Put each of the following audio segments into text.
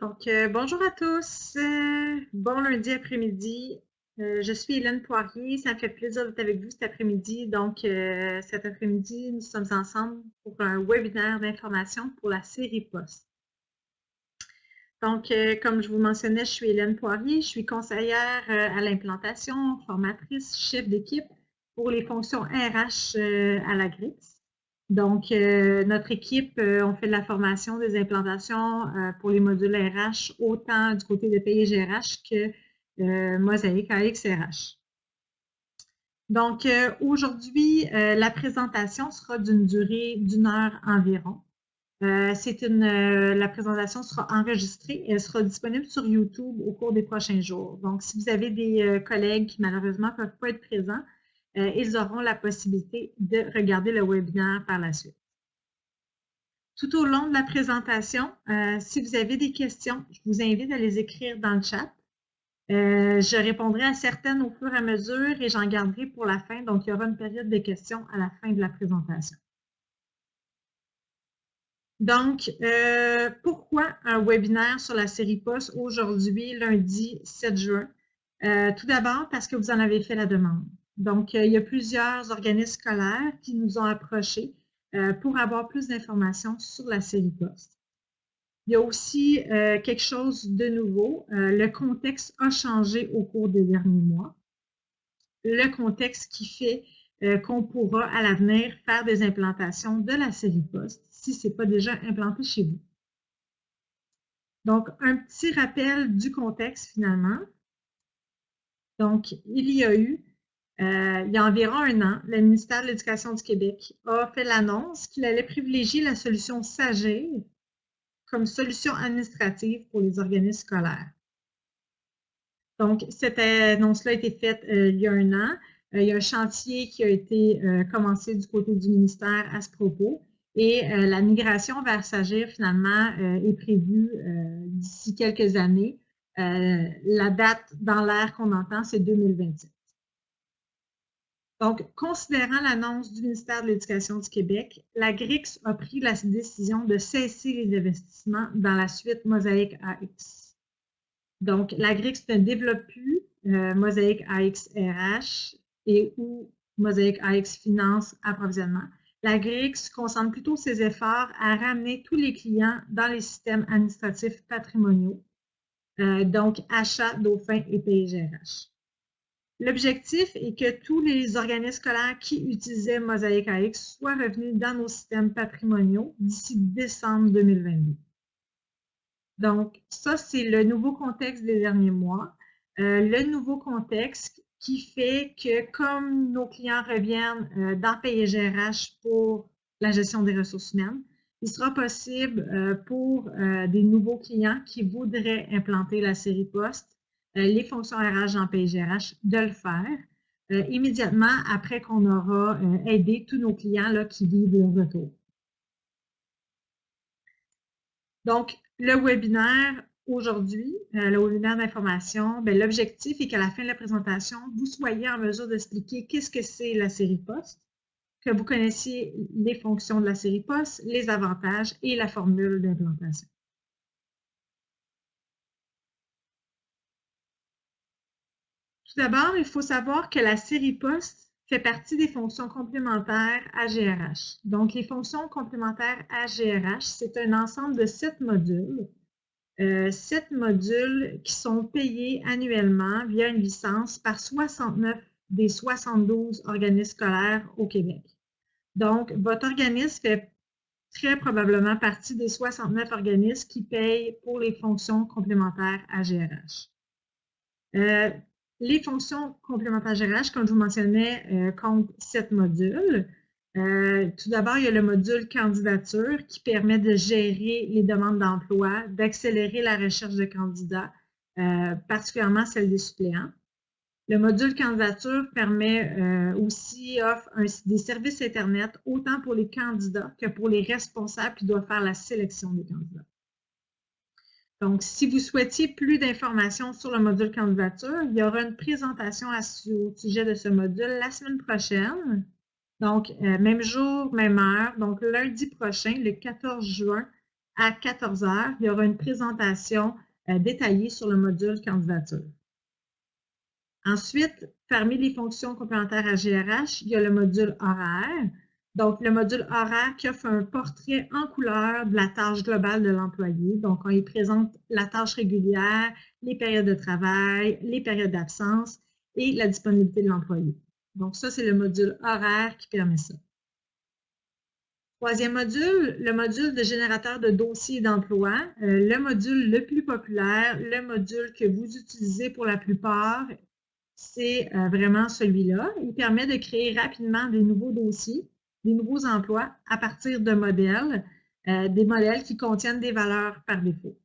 Donc, bonjour à tous. Bon lundi après-midi. Je suis Hélène Poirier. Ça me fait plaisir d'être avec vous cet après-midi. Donc, cet après-midi, nous sommes ensemble pour un webinaire d'information pour la série Poste. Donc, comme je vous mentionnais, je suis Hélène Poirier. Je suis conseillère à l'implantation, formatrice, chef d'équipe pour les fonctions RH à la GRIX. Donc, notre équipe, on fait de la formation des implantations pour les modules RH, autant du côté de PayGRH que Mosaïque AX RH. Donc, aujourd'hui, la présentation sera d'une durée d'1 heure environ. La présentation sera enregistrée et elle sera disponible sur YouTube au cours des prochains jours. Donc, si vous avez des collègues qui malheureusement ne peuvent pas être présents, ils auront la possibilité de regarder le webinaire par la suite. Tout au long de la présentation, si vous avez des questions, je vous invite à les écrire dans le chat. Je répondrai à certaines au fur et à mesure et j'en garderai pour la fin. Donc, il y aura une période de questions à la fin de la présentation. Donc, pourquoi un webinaire sur la série Poste aujourd'hui, lundi 7 juin? Tout d'abord, parce que vous en avez fait la demande. Donc, il y a plusieurs organismes scolaires qui nous ont approchés pour avoir plus d'informations sur la série Poste. Il y a aussi quelque chose de nouveau. Le contexte a changé au cours des derniers mois. Le contexte qui fait qu'on pourra à l'avenir faire des implantations de la série Poste si ce n'est pas déjà implanté chez vous. Donc, un petit rappel du contexte finalement. Donc, il y a environ 1 an, le ministère de l'Éducation du Québec a fait l'annonce qu'il allait privilégier la solution Sagir comme solution administrative pour les organismes scolaires. Donc, cette annonce-là a été faite il y a 1 an. Il y a un chantier qui a été commencé du côté du ministère à ce propos et la migration vers Sagir, finalement, est prévue d'ici quelques années. La date dans l'air qu'on entend, c'est 2027. Donc, considérant l'annonce du ministère de l'Éducation du Québec, la GRIX a pris la décision de cesser les investissements dans la suite Mosaïque AX. Donc, la GRIX ne développe plus Mosaïque AX RH et ou Mosaïque AX Finance Approvisionnement. La GRIX concentre plutôt ses efforts à ramener tous les clients dans les systèmes administratifs patrimoniaux, donc achat, dauphin et PGRH. L'objectif est que tous les organismes scolaires qui utilisaient Mosaïque AX soient revenus dans nos systèmes patrimoniaux d'ici décembre 2022. Donc, ça, c'est le nouveau contexte des derniers mois. Le nouveau contexte qui fait que comme nos clients reviennent dans PayGRH pour la gestion des ressources humaines, il sera possible pour des nouveaux clients qui voudraient implanter la série Poste, les fonctions RH dans PayGRH, de le faire immédiatement après qu'on aura aidé tous nos clients là, qui vivent le retour. Donc, le webinaire aujourd'hui, le webinaire d'information, l'objectif est qu'à la fin de la présentation, vous soyez en mesure d'expliquer qu'est-ce que c'est la série Poste, que vous connaissiez les fonctions de la série Poste, les avantages et la formule d'implantation. Tout d'abord, il faut savoir que la série Poste fait partie des fonctions complémentaires AGRH. Donc, les fonctions complémentaires AGRH, c'est un ensemble de 7 modules. 7 modules qui sont payés annuellement via une licence par 69 des 72 organismes scolaires au Québec. Donc, votre organisme fait très probablement partie des 69 organismes qui payent pour les fonctions complémentaires AGRH. Les fonctions complémentaires AGRH, comme je vous mentionnais, comptent 7 modules. Tout d'abord, il y a le module candidature qui permet de gérer les demandes d'emploi, d'accélérer la recherche de candidats, particulièrement celle des suppléants. Le module candidature permet offre des services Internet autant pour les candidats que pour les responsables qui doivent faire la sélection des candidats. Donc, si vous souhaitiez plus d'informations sur le module candidature, il y aura une présentation au sujet de ce module la semaine prochaine. Donc, même jour, même heure. Donc, lundi prochain, le 14 juin à 14 heures, il y aura une présentation détaillée sur le module candidature. Ensuite, parmi les fonctions complémentaires à GRH, il y a le module horaire. Donc, le module horaire qui offre un portrait en couleur de la tâche globale de l'employé. Donc, on y présente la tâche régulière, les périodes de travail, les périodes d'absence et la disponibilité de l'employé. Donc, ça, c'est le module horaire qui permet ça. Troisième module, le module de générateur de dossiers d'emploi. Le module le plus populaire, le module que vous utilisez pour la plupart, c'est vraiment celui-là. Il permet de créer rapidement des nouveaux dossiers, des nouveaux emplois à partir de modèles, des modèles qui contiennent des valeurs par défaut.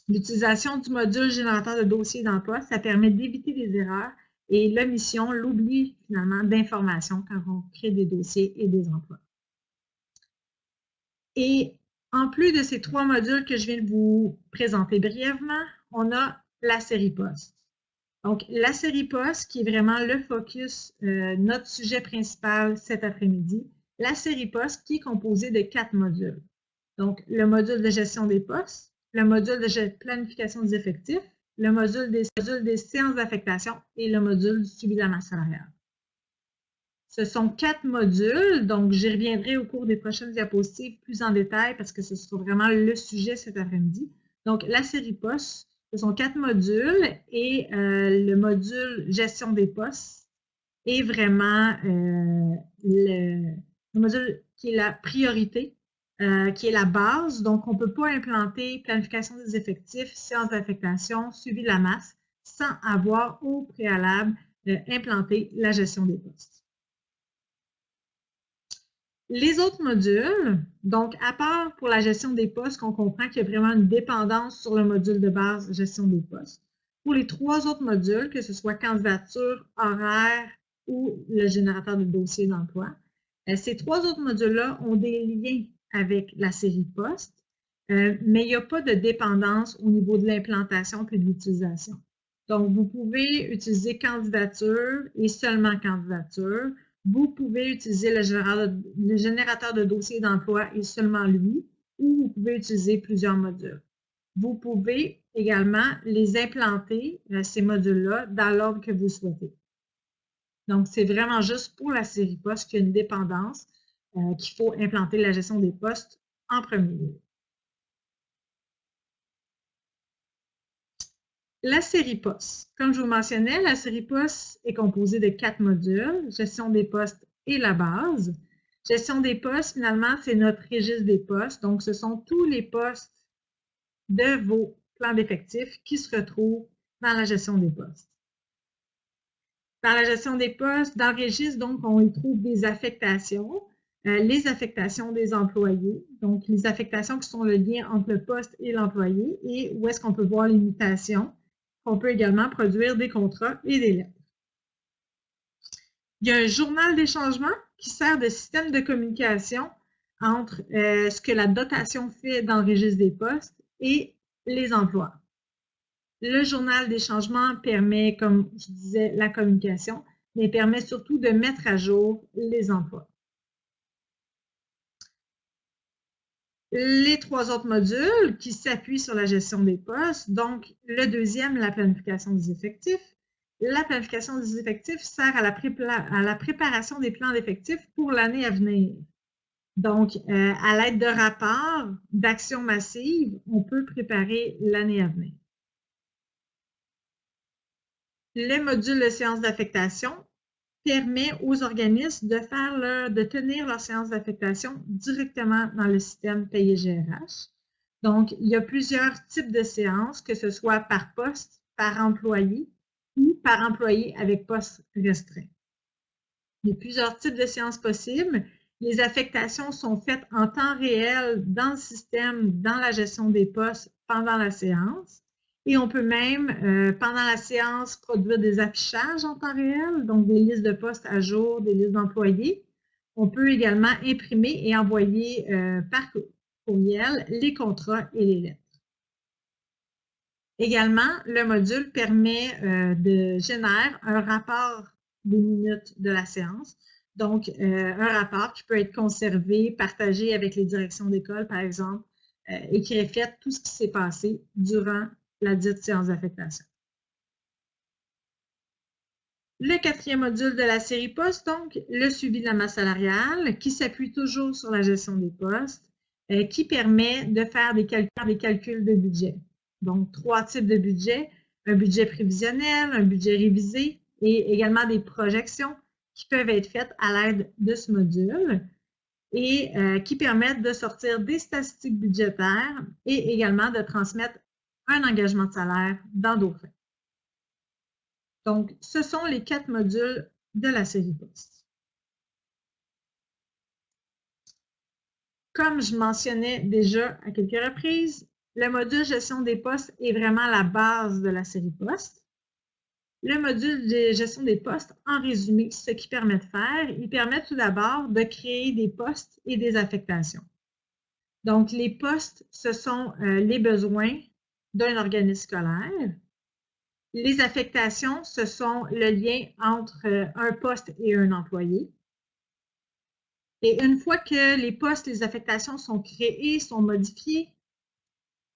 L'utilisation du module générateur de dossiers d'emploi, ça permet d'éviter des erreurs et l'omission, l'oubli finalement d'informations quand on crée des dossiers et des emplois. Et en plus de ces trois modules que je viens de vous présenter brièvement, on a la série poste. Donc, la série poste, qui est vraiment le focus, notre sujet principal cet après-midi, la série poste qui est composée de 4 modules. Donc, le module de gestion des postes, le module de planification des effectifs, le module des séances d'affectation et le module du suivi de la masse salariale. Ce sont 4 modules, donc j'y reviendrai au cours des prochaines diapositives plus en détail parce que ce sera vraiment le sujet cet après-midi. Donc, la série poste, ce sont 4 modules et le module gestion des postes est vraiment le module qui est la priorité, qui est la base. Donc, on ne peut pas implanter planification des effectifs, séance d'affectation, suivi de la masse sans avoir au préalable implanté la gestion des postes. Les autres modules, donc à part pour la gestion des postes, qu'on comprend qu'il y a vraiment une dépendance sur le module de base gestion des postes. Pour les 3 autres modules, que ce soit candidature, horaire ou le générateur de dossiers d'emploi, ces 3 autres modules-là ont des liens avec la série poste, mais il n'y a pas de dépendance au niveau de l'implantation et de l'utilisation. Donc, vous pouvez utiliser candidature et seulement candidature. Vous pouvez utiliser le générateur de dossiers d'emploi et seulement lui, ou vous pouvez utiliser plusieurs modules. Vous pouvez également les implanter, ces modules-là, dans l'ordre que vous souhaitez. Donc, c'est vraiment juste pour la série poste qu'il y a une dépendance, qu'il faut implanter la gestion des postes en premier lieu. La série poste. Comme je vous mentionnais, la série poste est composée de 4 modules, gestion des postes et la base. Gestion des postes, finalement, c'est notre registre des postes. Donc, ce sont tous les postes de vos plans d'effectifs qui se retrouvent dans la gestion des postes. Dans la gestion des postes, dans le registre, donc, on y trouve des affectations, les affectations des employés, donc les affectations qui sont le lien entre le poste et l'employé, et où est-ce qu'on peut voir les mutations. On peut également produire des contrats et des lettres. Il y a un journal des changements qui sert de système de communication entre ce que la dotation fait dans le registre des postes et les emplois. Le journal des changements permet, comme je disais, la communication, mais permet surtout de mettre à jour les emplois. Les 3 autres modules qui s'appuient sur la gestion des postes, donc le deuxième, la planification des effectifs. La planification des effectifs sert à la préparation des plans d'effectifs pour l'année à venir. Donc, à l'aide de rapports, d'actions massives, on peut préparer l'année à venir. Le module de séance d'affectation permet aux organismes de tenir leur séance d'affectation directement dans le système Payé-GRH. Donc, il y a plusieurs types de séances, que ce soit par poste, par employé ou par employé avec poste restreint. Il y a plusieurs types de séances possibles. Les affectations sont faites en temps réel dans le système, dans la gestion des postes pendant la séance. Et on peut même, pendant la séance, produire des affichages en temps réel, donc des listes de postes à jour, des listes d'employés. On peut également imprimer et envoyer par courriel les contrats et les lettres. Également, le module permet de générer un rapport des minutes de la séance. Donc, un rapport qui peut être conservé, partagé avec les directions d'école, par exemple, et qui reflète tout ce qui s'est passé durant la dite séance d'affectation. Le quatrième module de la série poste, donc le suivi de la masse salariale, qui s'appuie toujours sur la gestion des postes, qui permet de faire des calculs de budget. Donc, 3 types de budget, un budget prévisionnel, un budget révisé et également des projections qui peuvent être faites à l'aide de ce module et qui permettent de sortir des statistiques budgétaires et également de transmettre un engagement de salaire dans Dauphin. Donc, ce sont les 4 modules de la série poste. Comme je mentionnais déjà à quelques reprises, le module gestion des postes est vraiment la base de la série poste. Le module de gestion des postes, en résumé, ce qu'il permet de faire, il permet tout d'abord de créer des postes et des affectations. Donc, les postes, ce sont les besoins d'un organisme scolaire. Les affectations, ce sont le lien entre un poste et un employé. Et une fois que les postes, les affectations sont créées, sont modifiées,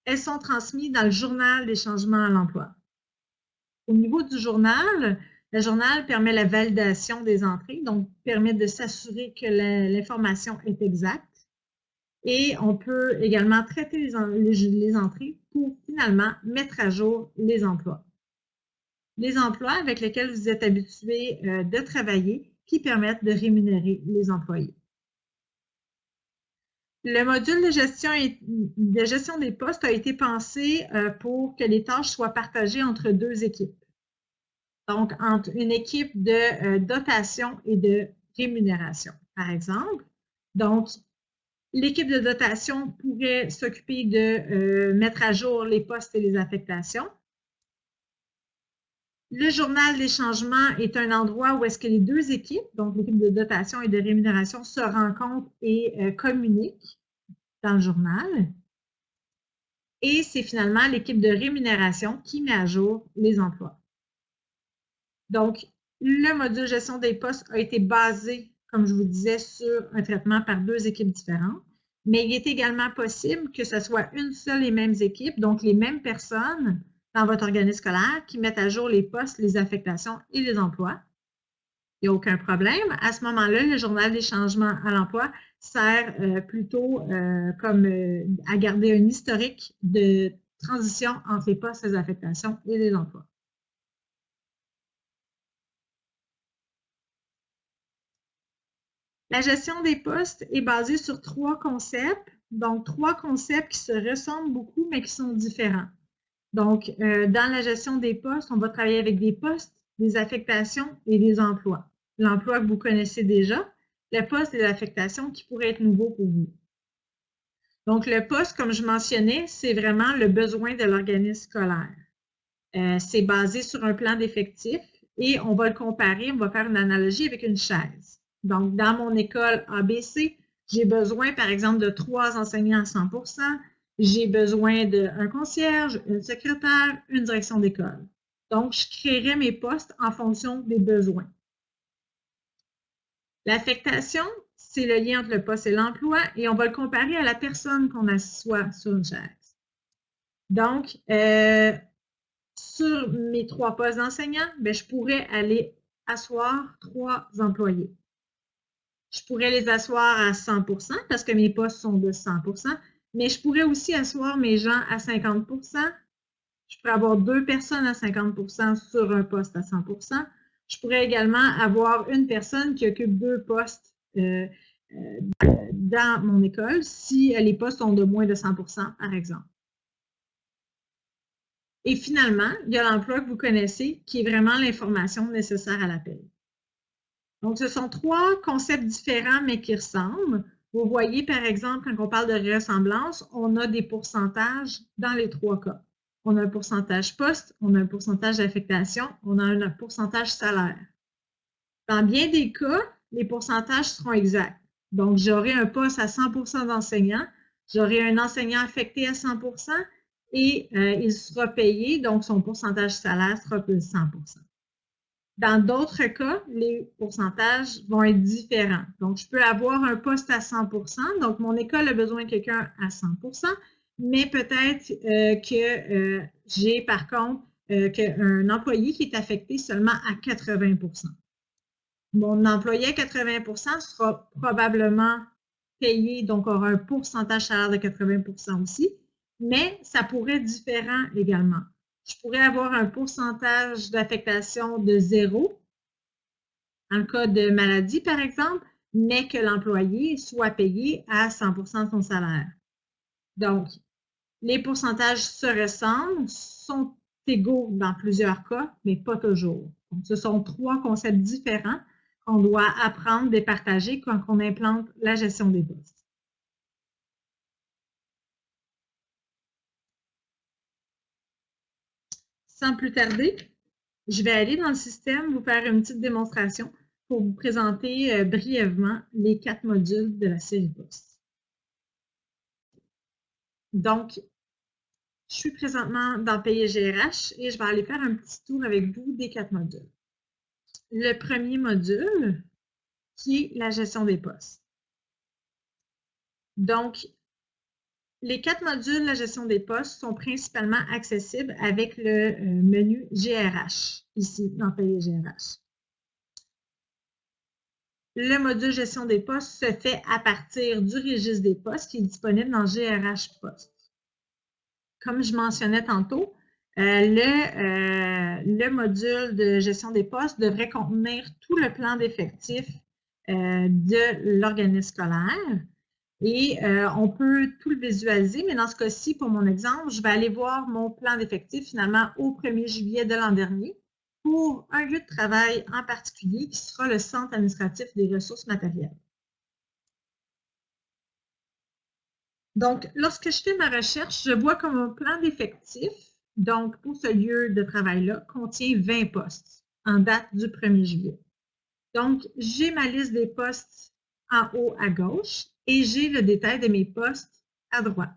elles sont transmises dans le journal des changements à l'emploi. Au niveau du journal, le journal permet la validation des entrées, donc permet de s'assurer que l'information est exacte. Et on peut également traiter les entrées pour finalement mettre à jour les emplois. Les emplois avec lesquels vous êtes habitué de travailler qui permettent de rémunérer les employés. Le module de gestion des postes a été pensé pour que les tâches soient partagées entre 2 équipes. Donc, entre une équipe de dotation et de rémunération, par exemple. Donc, l'équipe de dotation pourrait s'occuper de mettre à jour les postes et les affectations. Le journal des changements est un endroit où est-ce que les 2 équipes, donc l'équipe de dotation et de rémunération, se rencontrent et communiquent dans le journal. Et c'est finalement l'équipe de rémunération qui met à jour les emplois. Donc, le module gestion des postes a été basé, comme je vous disais, sur un traitement par 2 équipes différentes, mais il est également possible que ce soit une seule et même équipe, donc les mêmes personnes dans votre organisme scolaire qui mettent à jour les postes, les affectations et les emplois. Il n'y a aucun problème. À ce moment-là, le journal des changements à l'emploi sert plutôt comme à garder un historique de transition entre les postes, les affectations et les emplois. La gestion des postes est basée sur 3 concepts, donc 3 concepts qui se ressemblent beaucoup, mais qui sont différents. Donc, dans la gestion des postes, on va travailler avec des postes, des affectations et des emplois. L'emploi que vous connaissez déjà, le poste et l'affectation qui pourraient être nouveaux pour vous. Donc, le poste, comme je mentionnais, c'est vraiment le besoin de l'organisme scolaire. C'est basé sur un plan d'effectifs et on va le comparer, on va faire une analogie avec une chaise. Donc, dans mon école ABC, j'ai besoin, par exemple, de 3 enseignants à 100%, j'ai besoin d'un concierge, une secrétaire, une direction d'école. Donc, je créerai mes postes en fonction des besoins. L'affectation, c'est le lien entre le poste et l'emploi et on va le comparer à la personne qu'on assoit sur une chaise. Donc, sur mes 3 postes d'enseignants, je pourrais aller asseoir 3 employés. Je pourrais les asseoir à 100% parce que mes postes sont de 100%, mais je pourrais aussi asseoir mes gens à 50%. Je pourrais avoir 2 personnes à 50% sur un poste à 100%. Je pourrais également avoir une personne qui occupe 2 postes dans mon école si les postes sont de moins de 100%, par exemple. Et finalement, il y a l'emploi que vous connaissez qui est vraiment l'information nécessaire à l'appel. Donc, ce sont 3 concepts différents mais qui ressemblent. Vous voyez, par exemple, quand on parle de ressemblance, on a des pourcentages dans les 3 cas. On a un pourcentage poste, on a un pourcentage d'affectation, on a un pourcentage salaire. Dans bien des cas, les pourcentages seront exacts. Donc, j'aurai un poste à 100% d'enseignants, j'aurai un enseignant affecté à 100% et il sera payé, donc son pourcentage salaire sera de 100%. Dans d'autres cas, les pourcentages vont être différents. Donc, je peux avoir un poste à 100%, donc mon école a besoin de quelqu'un à 100%, mais peut-être que j'ai par contre un employé qui est affecté seulement à 80 %. Mon employé à 80 % sera probablement payé, donc aura un pourcentage salaire de 80 % aussi, mais ça pourrait être différent également. Je pourrais avoir un pourcentage d'affectation de 0 en cas de maladie, par exemple, mais que l'employé soit payé à 100 % de son salaire. Donc, les pourcentages se ressemblent, sont égaux dans plusieurs cas, mais pas toujours. Donc, ce sont 3 concepts différents qu'on doit apprendre, départager quand on implante la gestion des postes. Sans plus tarder, je vais aller dans le système, vous faire une petite démonstration pour vous présenter brièvement les 4 modules de la série poste. Donc, je suis présentement dans Payer GRH et je vais aller faire un petit tour avec vous des 4 modules. Le premier module, qui est la gestion des postes. Donc, les 4 modules de la gestion des postes sont principalement accessibles avec le menu GRH, ici, dans Payer GRH. Le module gestion des postes se fait à partir du registre des postes qui est disponible dans GRH Poste. Comme je mentionnais tantôt, le module de gestion des postes devrait contenir tout le plan d'effectifs de l'organisme scolaire et on peut tout le visualiser, mais dans ce cas-ci, pour mon exemple, je vais aller voir mon plan d'effectifs finalement au 1er juillet de l'an dernier pour un lieu de travail en particulier qui sera le Centre administratif des ressources matérielles. Donc, lorsque je fais ma recherche, je vois que mon plan d'effectifs, donc pour ce lieu de travail-là, contient 20 postes en date du 1er juillet. Donc, j'ai ma liste des postes en haut à gauche et j'ai le détail de mes postes à droite.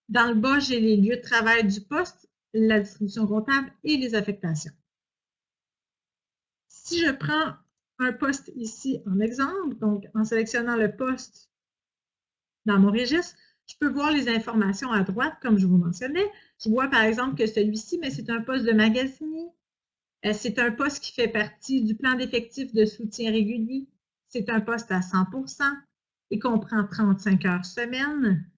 Dans le bas, j'ai les lieux de travail du poste, la distribution comptable et les affectations. Si je prends un poste ici en exemple, donc en sélectionnant le poste dans mon registre, je peux voir les informations à droite, comme je vous mentionnais. Je vois par exemple que celui-ci, mais c'est un poste de magasinier. C'est un poste qui fait partie du plan d'effectifs de soutien régulier. C'est un poste à 100 % et comprend 35 heures semaine.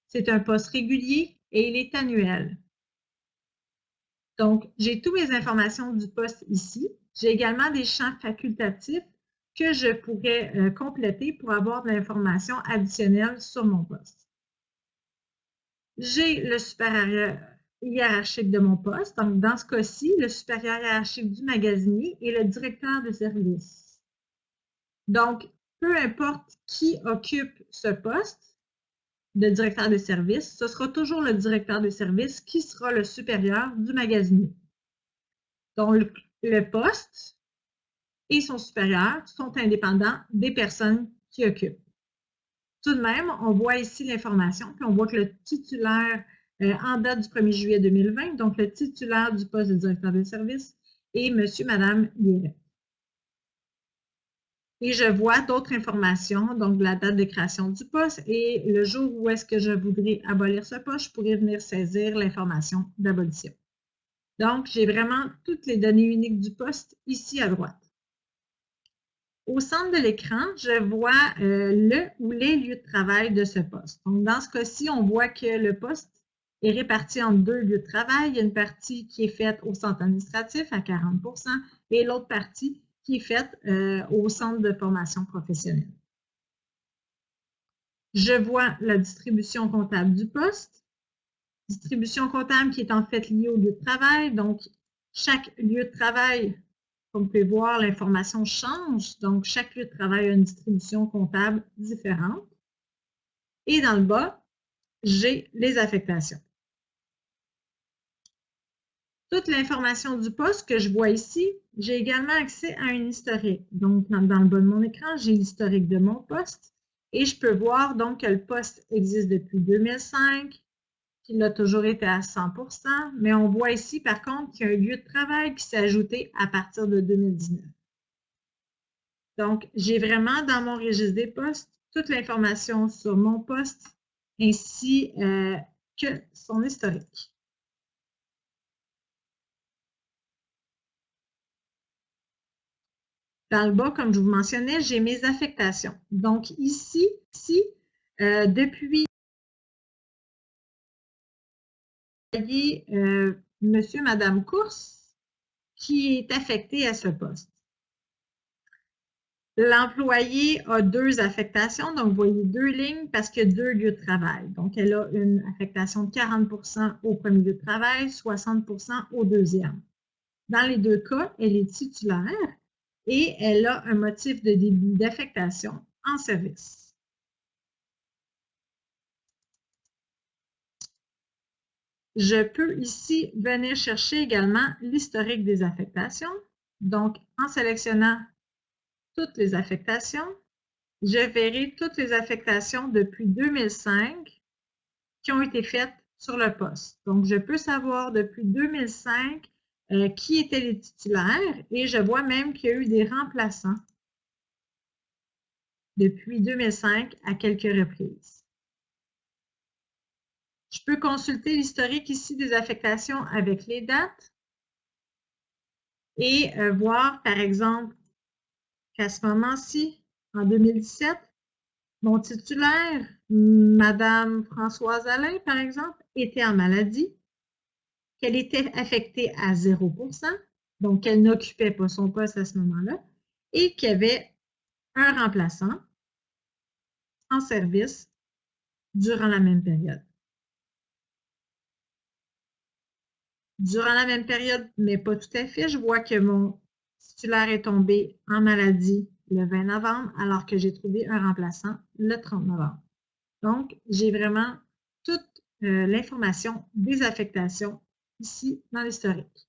C'est un poste régulier et il est annuel. Donc, j'ai toutes mes informations du poste ici. J'ai également des champs facultatifs que je pourrais compléter pour avoir de l'information additionnelle sur mon poste. J'ai le supérieur hiérarchique de mon poste. Donc, dans ce cas-ci, le supérieur hiérarchique du magasinier est le directeur de service. Donc, peu importe qui occupe ce poste de directeur de service, ce sera toujours le directeur de service qui sera le supérieur du magasinier. Donc, le poste et son supérieur sont indépendants des personnes qui occupent. Tout de même, on voit ici l'information, puis on voit que le titulaire en date du 1er juillet 2020, donc le titulaire du poste de directeur de service est monsieur, madame Guéret. Et je vois d'autres informations, donc la date de création du poste et le jour où est-ce que je voudrais abolir ce poste, je pourrais venir saisir l'information d'abolition. Donc, j'ai vraiment toutes les données uniques du poste ici à droite. Au centre de l'écran, je vois le ou les lieux de travail de ce poste. Donc, dans ce cas-ci, on voit que le poste est réparti en 2 lieux de travail. Il y a une partie qui est faite au centre administratif à 40 % et l'autre partie qui est faite au centre de formation professionnelle. Je vois la distribution comptable du poste. Distribution comptable qui est en fait liée au lieu de travail. Donc, chaque lieu de travail, comme vous pouvez voir, l'information change. Donc, chaque lieu de travail a une distribution comptable différente. Et dans le bas, j'ai les affectations. Toute l'information du poste que je vois ici, j'ai également accès à un historique. Donc, dans le bas de mon écran, j'ai l'historique de mon poste et je peux voir donc que le poste existe depuis 2005, qu'il a toujours été à 100 %, mais on voit ici par contre qu'il y a un lieu de travail qui s'est ajouté à partir de 2019. Donc, j'ai vraiment dans mon registre des postes toute l'information sur mon poste ainsi que son historique. Dans le bas, comme je vous mentionnais, j'ai mes affectations. Donc ici, depuis Monsieur, Madame Course, qui est affecté à ce poste. L'employé a 2 affectations, donc vous voyez 2 lignes parce qu'il y a 2 lieux de travail. Donc, elle a une affectation de 40% au premier lieu de travail, 60% au deuxième. Dans les 2 cas, elle est titulaire et elle a un motif de début d'affectation en service. Je peux ici venir chercher également l'historique des affectations. Donc, en sélectionnant toutes les affectations, je verrai toutes les affectations depuis 2005 qui ont été faites sur le poste. Donc, je peux savoir depuis 2005 qui étaient les titulaires et je vois même qu'il y a eu des remplaçants depuis 2005 à quelques reprises. Je peux consulter l'historique ici des affectations avec les dates et voir, par exemple, qu'à ce moment-ci, en 2017, mon titulaire, Madame Françoise Alain, par exemple, était en maladie, qu'elle était affectée à 0%, donc qu'elle n'occupait pas son poste à ce moment-là, et qu'il y avait un remplaçant en service durant la même période. Durant la même période, mais pas tout à fait, je vois que mon titulaire est tombé en maladie le 20 novembre, alors que j'ai trouvé un remplaçant le 30 novembre. Donc, j'ai vraiment toute l'information des affectations ici dans l'historique.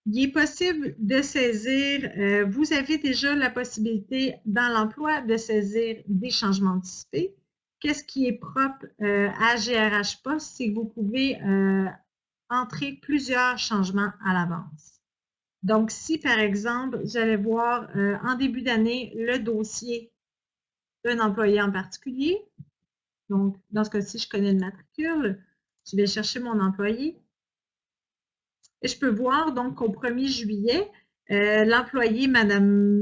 Il est possible de saisir, vous avez déjà la possibilité dans l'emploi de saisir des changements anticipés. Qu'est-ce qui est propre à GRH Post, c'est que vous pouvez entrer plusieurs changements à l'avance. Donc, si par exemple, j'allais voir en début d'année le dossier d'un employé en particulier, donc dans ce cas-ci, je connais le matricule, je vais chercher mon employé, et je peux voir donc qu'au 1er juillet, l'employé Madame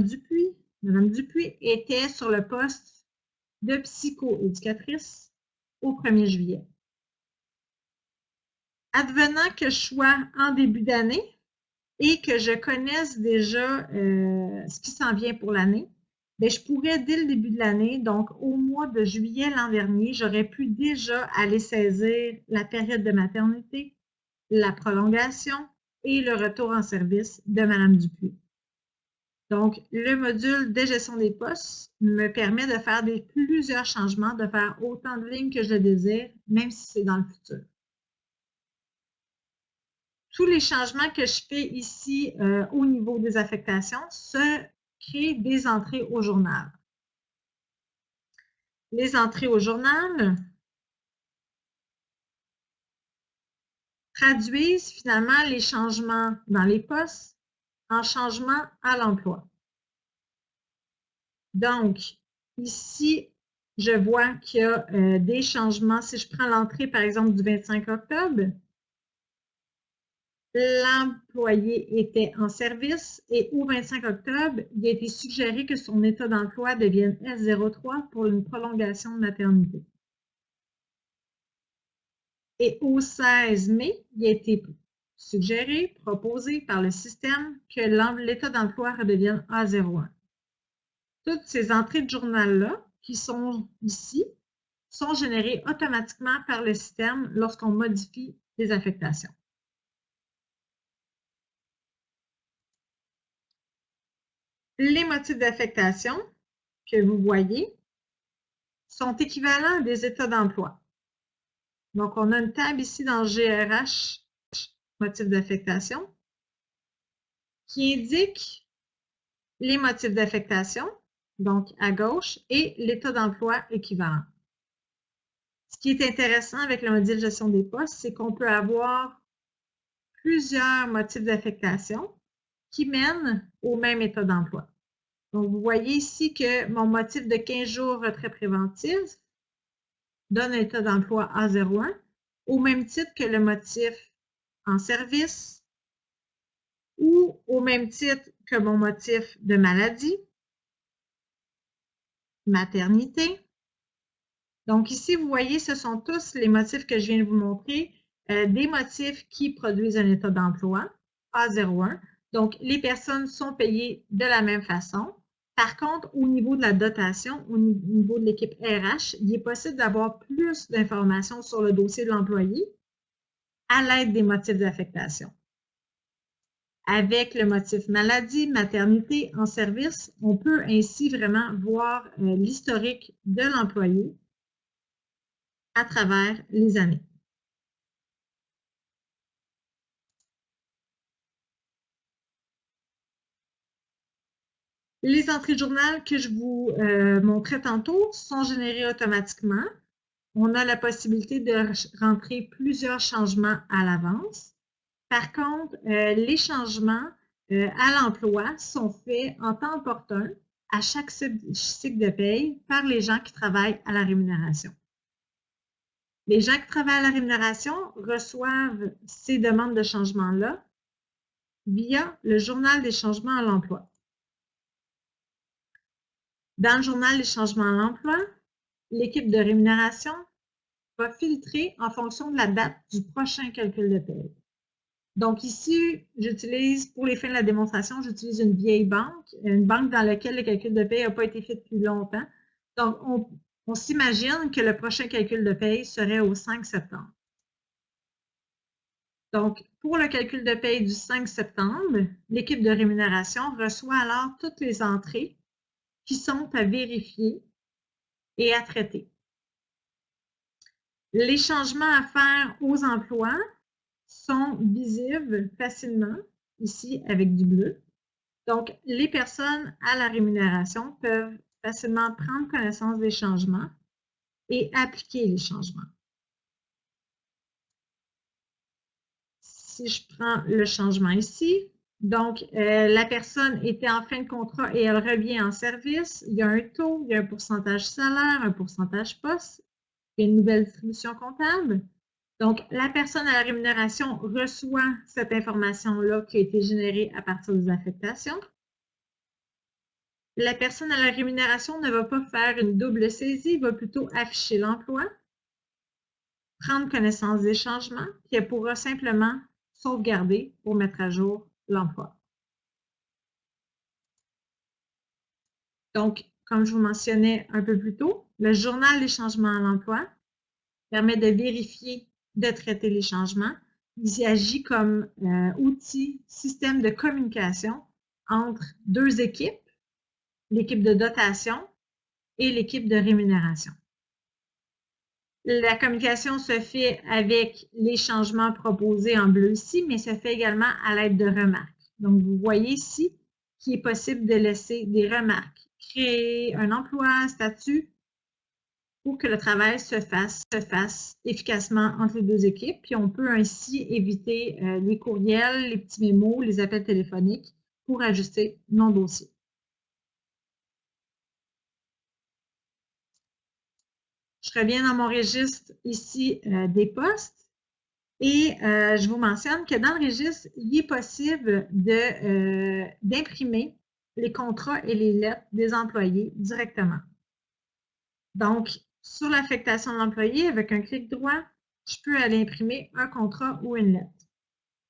Dupuis était sur le poste de psycho-éducatrice au 1er juillet. Advenant que je sois en début d'année et que je connaisse déjà ce qui s'en vient pour l'année, bien, je pourrais, dès le début de l'année, donc au mois de juillet l'an dernier, j'aurais pu déjà aller saisir la période de maternité, la prolongation et le retour en service de Mme Dupuis. Donc, le module de gestion des postes me permet de faire plusieurs changements, de faire autant de lignes que je le désire, même si c'est dans le futur. Tous les changements que je fais ici au niveau des affectations se créent des entrées au journal. Les entrées au journal traduisent finalement les changements dans les postes en changements à l'emploi. Donc, ici, je vois qu'il y a des changements. Si je prends l'entrée, par exemple, du 25 octobre, l'employé était en service et au 25 octobre, il a été suggéré que son état d'emploi devienne S03 pour une prolongation de maternité. Et au 16 mai, il a été suggéré, proposé par le système que l'état d'emploi redevienne A01. Toutes ces entrées de journal-là, qui sont ici, sont générées automatiquement par le système lorsqu'on modifie les affectations. Les motifs d'affectation que vous voyez sont équivalents à des états d'emploi. Donc, on a une table ici dans GRH, motifs d'affectation, qui indique les motifs d'affectation, donc à gauche, et l'état d'emploi équivalent. Ce qui est intéressant avec le module gestion des postes, c'est qu'on peut avoir plusieurs motifs d'affectation qui mènent au même état d'emploi. Donc, vous voyez ici que mon motif de 15 jours retrait préventif donne un état d'emploi A01, au même titre que le motif en service ou au même titre que mon motif de maladie, maternité. Donc ici, vous voyez, ce sont tous les motifs que je viens de vous montrer, des motifs qui produisent un état d'emploi, A01. Donc, les personnes sont payées de la même façon. Par contre, au niveau de la dotation, au niveau de l'équipe RH, il est possible d'avoir plus d'informations sur le dossier de l'employé à l'aide des motifs d'affectation. Avec le motif maladie, maternité, en service, on peut ainsi vraiment voir l'historique de l'employé à travers les années. Les entrées de journal que je vous montrais tantôt sont générées automatiquement. On a la possibilité de rentrer plusieurs changements à l'avance. Par contre, les changements à l'emploi sont faits en temps opportun à chaque cycle de paye par les gens qui travaillent à la rémunération. Les gens qui travaillent à la rémunération reçoivent ces demandes de changement-là via le journal des changements à l'emploi. Dans le journal des changements à l'emploi, l'équipe de rémunération va filtrer en fonction de la date du prochain calcul de paye. Donc ici, j'utilise, pour les fins de la démonstration, j'utilise une vieille banque, une banque dans laquelle le calcul de paye n'a pas été fait depuis longtemps. Donc, on s'imagine que le prochain calcul de paye serait au 5 septembre. Donc, pour le calcul de paye du 5 septembre, l'équipe de rémunération reçoit alors toutes les entrées qui sont à vérifier et à traiter. Les changements à faire aux emplois sont visibles facilement, ici avec du bleu. Donc, les personnes à la rémunération peuvent facilement prendre connaissance des changements et appliquer les changements. Si je prends le changement ici, donc la personne était en fin de contrat et elle revient en service, il y a un taux, il y a un pourcentage salaire, un pourcentage poste, il y a une nouvelle distribution comptable. Donc, la personne à la rémunération reçoit cette information-là qui a été générée à partir des affectations. La personne à la rémunération ne va pas faire une double saisie, va plutôt afficher l'emploi, prendre connaissance des changements, puis elle pourra simplement sauvegarder pour mettre à jour l'emploi. Donc, comme je vous mentionnais un peu plus tôt, le journal des changements à l'emploi permet de vérifier, de traiter les changements. Il agit comme outil, système de communication entre deux équipes, l'équipe de dotation et l'équipe de rémunération. La communication se fait avec les changements proposés en bleu ici, mais se fait également à l'aide de remarques. Donc, vous voyez ici qu'il est possible de laisser des remarques, créer un emploi, un statut, pour que le travail se fasse efficacement entre les deux équipes. Puis on peut ainsi éviter les courriels, les petits mémos, les appels téléphoniques pour ajuster nos dossiers. Je reviens dans mon registre ici des postes et je vous mentionne que dans le registre, il est possible d'imprimer les contrats et les lettres des employés directement. Donc, sur l'affectation de l'employé, avec un clic droit, je peux aller imprimer un contrat ou une lettre.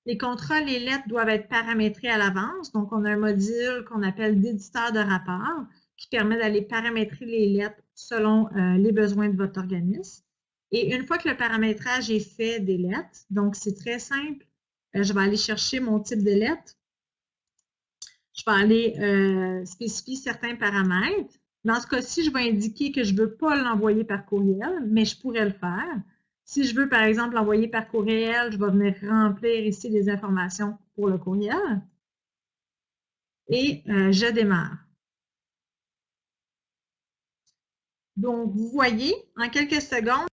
Les contrats, les lettres doivent être paramétrés à l'avance. Donc, on a un module qu'on appelle d'éditeur de rapport qui permet d'aller paramétrer les lettres selon les besoins de votre organisme. Et une fois que le paramétrage est fait des lettres, donc c'est très simple, je vais aller chercher mon type de lettre. Je vais aller spécifier certains paramètres. Dans ce cas-ci, je vais indiquer que je ne veux pas l'envoyer par courriel, mais je pourrais le faire. Si je veux, par exemple, l'envoyer par courriel, je vais venir remplir ici les informations pour le courriel. Et je démarre. Donc, vous voyez, en quelques secondes,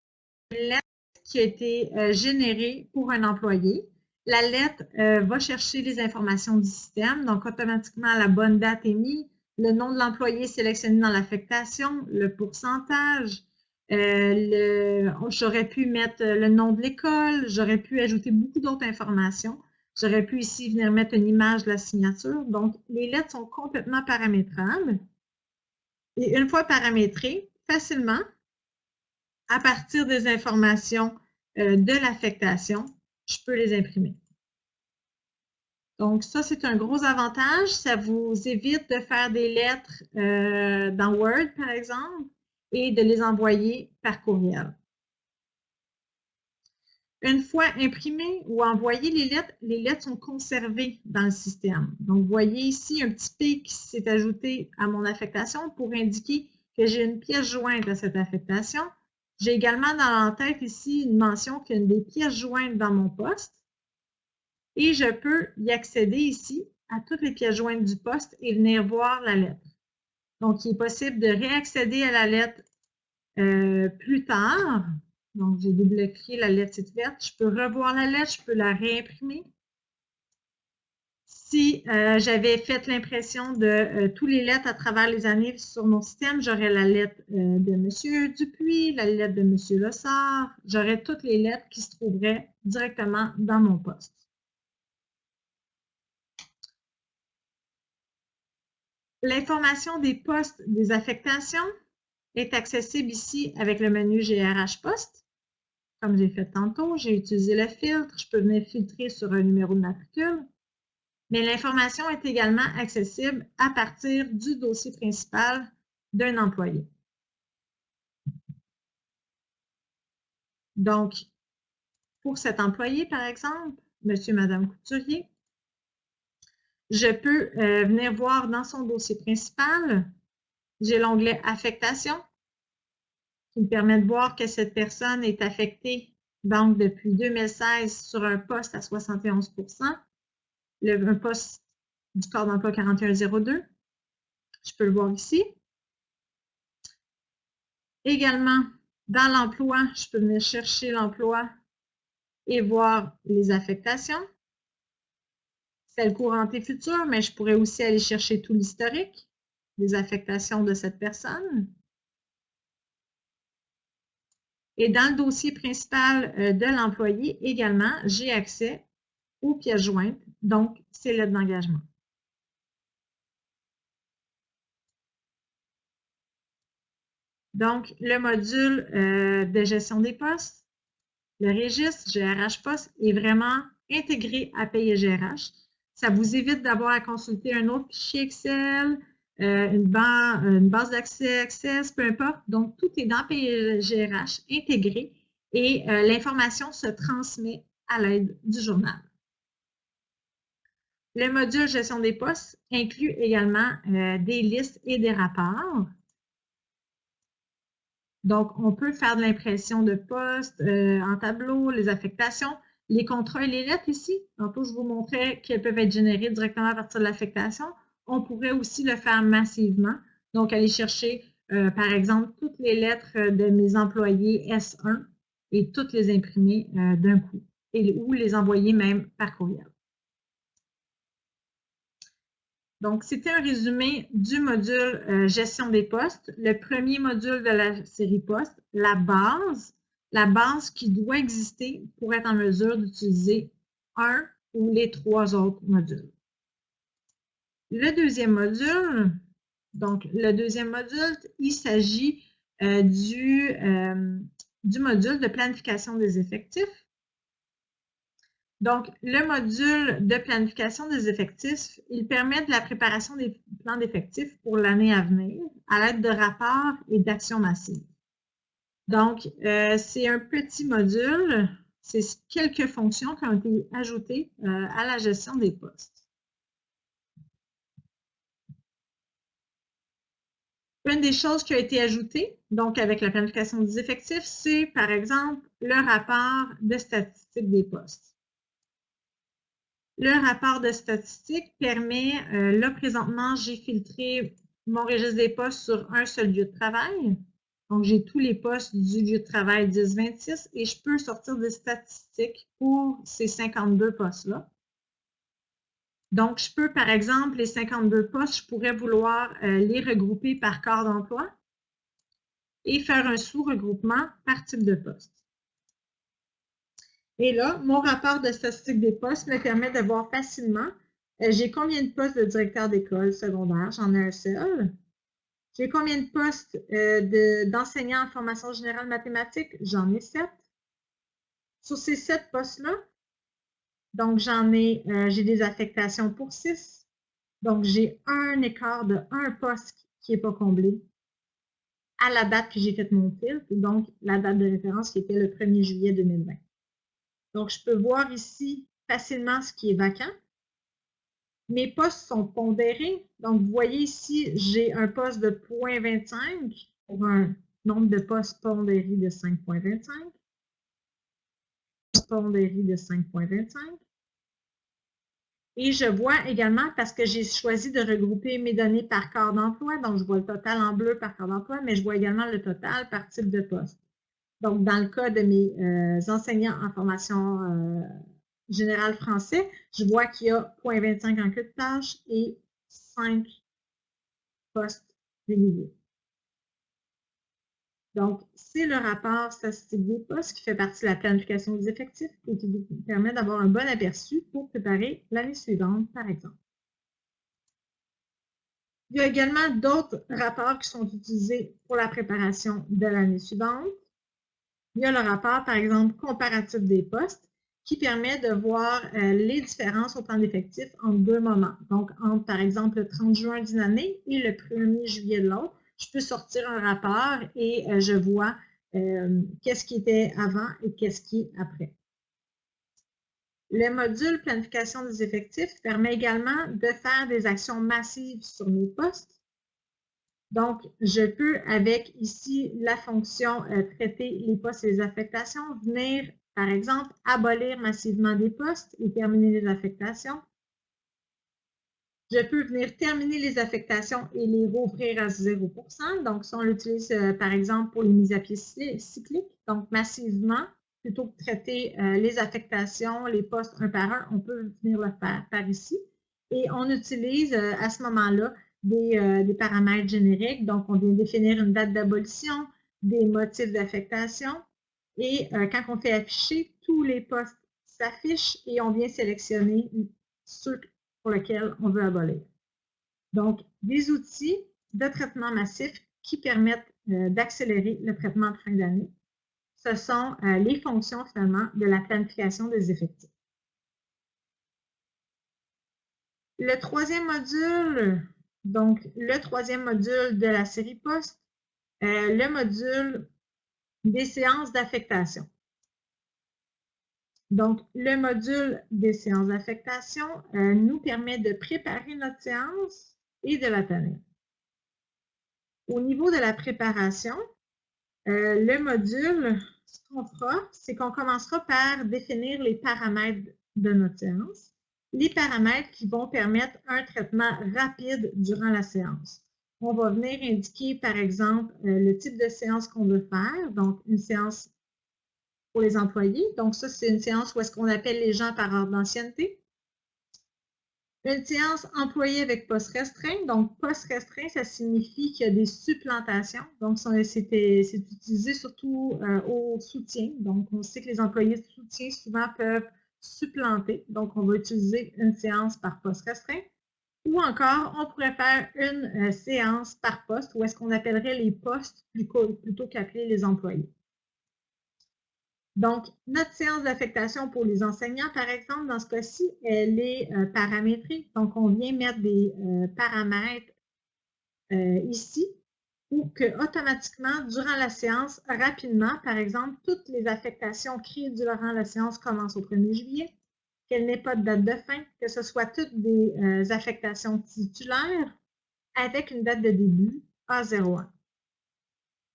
une lettre qui a été générée pour un employé. La lettre va chercher les informations du système, donc automatiquement la bonne date est mise, le nom de l'employé sélectionné dans l'affectation, le pourcentage. J'aurais pu mettre le nom de l'école, j'aurais pu ajouter beaucoup d'autres informations. J'aurais pu ici venir mettre une image de la signature. Donc, les lettres sont complètement paramétrables. Et une fois paramétrées, facilement, à partir des informations de l'affectation, je peux les imprimer. Donc, ça, c'est un gros avantage. Ça vous évite de faire des lettres dans Word, par exemple, et de les envoyer par courriel. Une fois imprimées ou envoyées, les lettres sont conservées dans le système. Donc, vous voyez ici un petit P qui s'est ajouté à mon affectation pour indiquer que j'ai une pièce jointe à cette affectation. J'ai également dans l'entête ici une mention qu'il y a des pièces jointes dans mon poste. Et je peux y accéder ici à toutes les pièces jointes du poste et venir voir la lettre. Donc, il est possible de réaccéder à la lettre plus tard. Donc, j'ai double-cliqué la lettre site verte. Je peux revoir la lettre, je peux la réimprimer. Si j'avais fait l'impression de toutes les lettres à travers les années sur mon système, j'aurais la lettre de M. Dupuis, la lettre de M. Lessard, j'aurais toutes les lettres qui se trouveraient directement dans mon poste. L'information des postes des affectations est accessible ici avec le menu GRH Poste. Comme j'ai fait tantôt, j'ai utilisé le filtre. Je peux venir filtrer sur un numéro de matricule. Mais l'information est également accessible à partir du dossier principal d'un employé. Donc, pour cet employé, par exemple, Monsieur, Madame Couturier, je peux venir voir dans son dossier principal, j'ai l'onglet Affectation, qui me permet de voir que cette personne est affectée donc depuis 2016 sur un poste à 71 un poste du corps d'emploi 4102. Je peux le voir ici. Également, dans l'emploi, je peux venir chercher l'emploi et voir les affectations. Celles courantes et futures, mais je pourrais aussi aller chercher tout l'historique des affectations de cette personne. Et dans le dossier principal de l'employé, également, j'ai accès aux pièces jointes, donc ses lettres d'engagement. Donc, le module de gestion des postes, le registre GRH Poste est vraiment intégré à Paye GRH. Ça vous évite d'avoir à consulter un autre fichier Excel, une base d'accès Access, peu importe. Donc, tout est dans Paye GRH intégré et l'information se transmet à l'aide du journal. Le module gestion des postes inclut également des listes et des rapports. Donc, on peut faire de l'impression de postes en tableau, les affectations, les contrats et les lettres ici. Tantôt, je vous montrais qu'elles peuvent être générées directement à partir de l'affectation. On pourrait aussi le faire massivement. Donc, aller chercher, par exemple, toutes les lettres de mes employés S1 et toutes les imprimer d'un coup ou les envoyer même par courriel. Donc, c'était un résumé du module gestion des postes. Le premier module de la série poste, la base qui doit exister pour être en mesure d'utiliser un ou les trois autres modules. Le deuxième module, il s'agit du module de planification des effectifs. Donc, le module de planification des effectifs, il permet de la préparation des plans d'effectifs pour l'année à venir à l'aide de rapports et d'actions massives. Donc, c'est un petit module, c'est quelques fonctions qui ont été ajoutées à la gestion des postes. Une des choses qui a été ajoutée, donc avec la planification des effectifs, c'est par exemple le rapport de statistiques des postes. Le rapport de statistiques permet, là présentement, j'ai filtré mon registre des postes sur un seul lieu de travail. Donc, j'ai tous les postes du lieu de travail 1026 et je peux sortir des statistiques pour ces 52 postes-là. Donc, je peux, par exemple, les 52 postes, je pourrais vouloir les regrouper par corps d'emploi et faire un sous-regroupement par type de poste. Et là, mon rapport de statistique des postes me permet de voir facilement, j'ai combien de postes de directeur d'école secondaire, j'en ai un seul. J'ai combien de postes d'enseignants en formation générale mathématiques, j'en ai 7. Sur ces 7 postes-là, donc j'ai des affectations pour 6. Donc, j'ai un écart de 1 poste qui n'est pas comblé à la date que j'ai fait mon filtre, donc la date de référence qui était le 1er juillet 2020. Donc, je peux voir ici facilement ce qui est vacant. Mes postes sont pondérés. Donc, vous voyez ici, j'ai un poste de 0,25 pour un nombre de postes pondérés de 5,25. Pondéré de 5,25. Et je vois également, parce que j'ai choisi de regrouper mes données par corps d'emploi, donc je vois le total en bleu par corps d'emploi, mais je vois également le total par type de poste. Donc, dans le cas de mes enseignants en formation générale français, je vois qu'il y a 0,25 en queue de tâche et 5 postes réguliers. Donc, c'est le rapport statistique des postes qui fait partie de la planification des effectifs et qui vous permet d'avoir un bon aperçu pour préparer l'année suivante, par exemple. Il y a également d'autres rapports qui sont utilisés pour la préparation de l'année suivante. Il y a le rapport, par exemple, comparatif des postes, qui permet de voir les différences au plan d'effectifs en 2 moments. Donc, entre, par exemple, le 30 juin d'une année et le 1er juillet de l'autre, je peux sortir un rapport et je vois qu'est-ce qui était avant et qu'est-ce qui est après. Le module planification des effectifs permet également de faire des actions massives sur mes postes. Donc, je peux, avec ici la fonction traiter les postes et les affectations, venir, par exemple, abolir massivement des postes et terminer les affectations. Je peux venir terminer les affectations et les rouvrir à 0%. Donc, ça, on l'utilise, par exemple, pour les mises à pied cycliques. Donc, massivement, plutôt que de traiter les affectations, les postes un par un, on peut venir le faire par ici. Et on utilise à ce moment-là des paramètres génériques. Donc, on vient définir une date d'abolition, des motifs d'affectation. Et quand on fait afficher, tous les postes s'affichent et on vient sélectionner ceux pour lequel on veut abolir. Donc, des outils de traitement massif qui permettent d'accélérer le traitement de fin d'année. Ce sont les fonctions, finalement, de la planification des effectifs. Le troisième module, donc le troisième module de la série poste, le module des séances d'affectation. Donc, le module des séances d'affectation nous permet de préparer notre séance et de la tenir. Au niveau de la préparation, le module, ce qu'on fera, c'est qu'on commencera par définir les paramètres de notre séance, les paramètres qui vont permettre un traitement rapide durant la séance. On va venir indiquer, par exemple, le type de séance qu'on veut faire, donc une séance pour les employés. Donc, ça, c'est une séance où est-ce qu'on appelle les gens par ordre d'ancienneté. Une séance employée avec poste restreint. Donc, poste restreint, ça signifie qu'il y a des supplantations. Donc, c'est utilisé surtout au soutien. Donc, on sait que les employés de soutien souvent peuvent supplanter. Donc, on va utiliser une séance par poste restreint. Ou encore, on pourrait faire une séance par poste, où est-ce qu'on appellerait les postes plutôt qu'appeler les employés. Donc, notre séance d'affectation pour les enseignants, par exemple, dans ce cas-ci, elle est paramétrique. Donc, on vient mettre des paramètres ici pour que automatiquement, durant la séance, rapidement, par exemple, toutes les affectations créées durant la séance commencent au 1er juillet, qu'elle n'ait pas de date de fin, que ce soit toutes des affectations titulaires avec une date de début A01.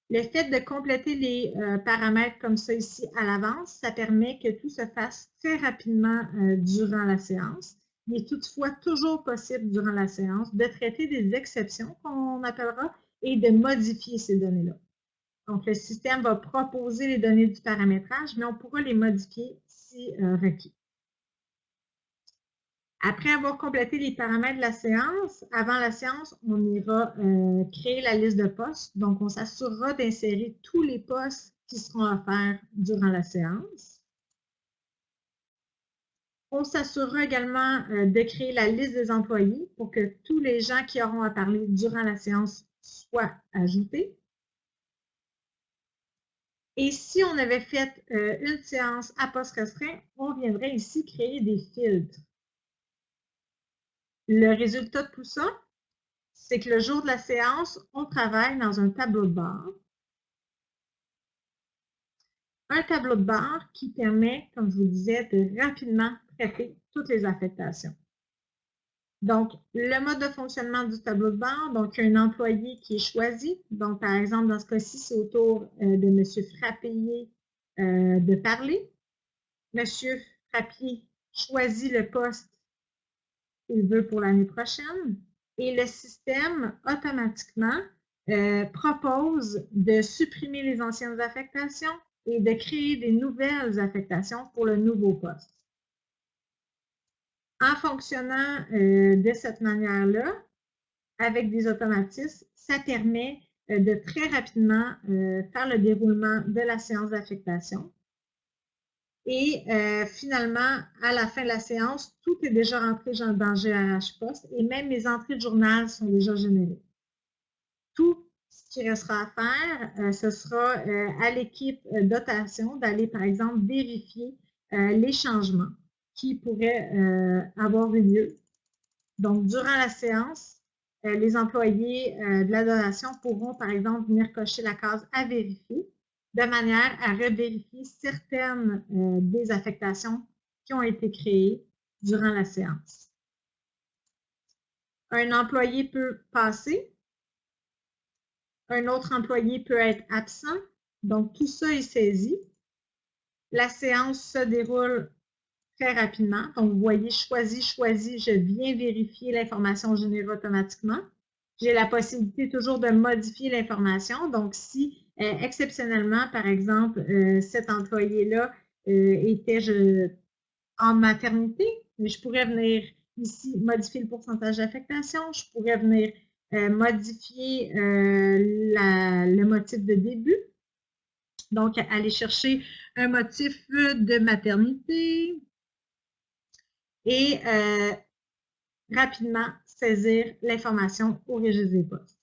Le fait de compléter les paramètres comme ça ici à l'avance, ça permet que tout se fasse très rapidement durant la séance. Il est toutefois toujours possible durant la séance de traiter des exceptions qu'on appellera et de modifier ces données-là. Donc, le système va proposer les données du paramétrage, mais on pourra les modifier si requis. Après avoir complété les paramètres de la séance, avant la séance, on ira créer la liste de postes. Donc, on s'assurera d'insérer tous les postes qui seront offerts durant la séance. On s'assurera également de créer la liste des employés pour que tous les gens qui auront à parler durant la séance soient ajoutés. Et si on avait fait une séance à poste restreint, on viendrait ici créer des filtres. Le résultat de tout ça, c'est que le jour de la séance, on travaille dans un tableau de bord. Un tableau de bord qui permet, comme je vous disais, de rapidement traiter toutes les affectations. Donc, le mode de fonctionnement du tableau de bord, donc un employé qui est choisi. Donc, par exemple, dans ce cas-ci, c'est au tour de M. Frappéier de parler. M. Frappier choisit le poste qu'il veut pour l'année prochaine et le système, automatiquement, propose de supprimer les anciennes affectations et de créer des nouvelles affectations pour le nouveau poste. En fonctionnant de cette manière-là, avec des automatismes, ça permet de très rapidement faire le déroulement de la séance d'affectation. Et finalement, à la fin de la séance, tout est déjà rentré dans GRH Poste et même les entrées de journal sont déjà générées. Tout ce qui restera à faire, ce sera à l'équipe dotation d'aller, par exemple, vérifier les changements qui pourraient avoir eu lieu. Donc, durant la séance, les employés de la donation pourront, par exemple, venir cocher la case à vérifier de manière à revérifier certaines des affectations qui ont été créées durant la séance. Un employé peut passer, un autre employé peut être absent, donc tout ça est saisi. La séance se déroule très rapidement, donc vous voyez choisi, je viens vérifier l'information générée automatiquement. J'ai la possibilité toujours de modifier l'information, donc si exceptionnellement, par exemple, cet employé-là était en maternité, je pourrais venir ici modifier le pourcentage d'affectation, je pourrais venir modifier le motif de début, donc aller chercher un motif de maternité et rapidement saisir l'information au registre des postes.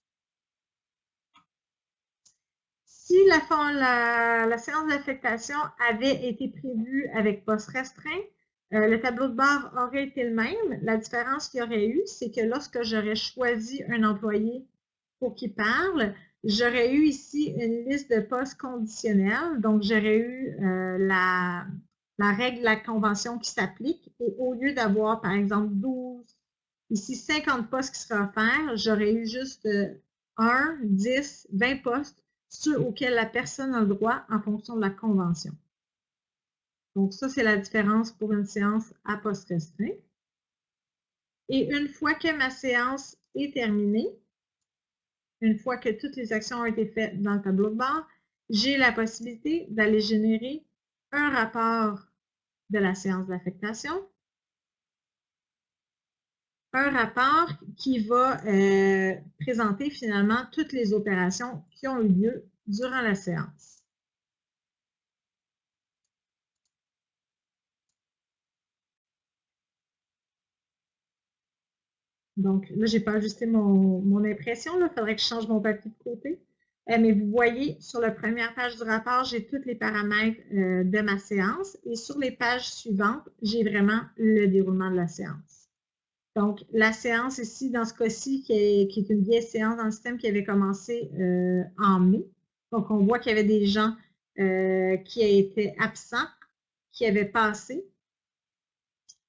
Si la séance d'affectation avait été prévue avec poste restreint, le tableau de bord aurait été le même. La différence qu'il y aurait eu, c'est que lorsque j'aurais choisi un employé pour qu'il parle, j'aurais eu ici une liste de postes conditionnels. Donc, j'aurais eu la règle de la convention qui s'applique. Et au lieu d'avoir, par exemple, 12, ici 50 postes qui seraient offerts, j'aurais eu juste 1, 10, 20 postes, ceux auxquels la personne a le droit en fonction de la convention. Donc, ça, c'est la différence pour une séance à poste restreint. Et une fois que ma séance est terminée, une fois que toutes les actions ont été faites dans le tableau de bord, j'ai la possibilité d'aller générer un rapport de la séance d'affectation, un rapport qui va présenter finalement toutes les opérations qui ont eu lieu durant la séance. Donc là, je n'ai pas ajusté mon impression, il faudrait que je change mon papier de côté. Mais vous voyez, sur la première page du rapport, j'ai tous les paramètres de ma séance et sur les pages suivantes, j'ai vraiment le déroulement de la séance. Donc, la séance ici, dans ce cas-ci, qui est une vieille séance dans le système qui avait commencé en mai. Donc, on voit qu'il y avait des gens qui étaient absents, qui avaient passé.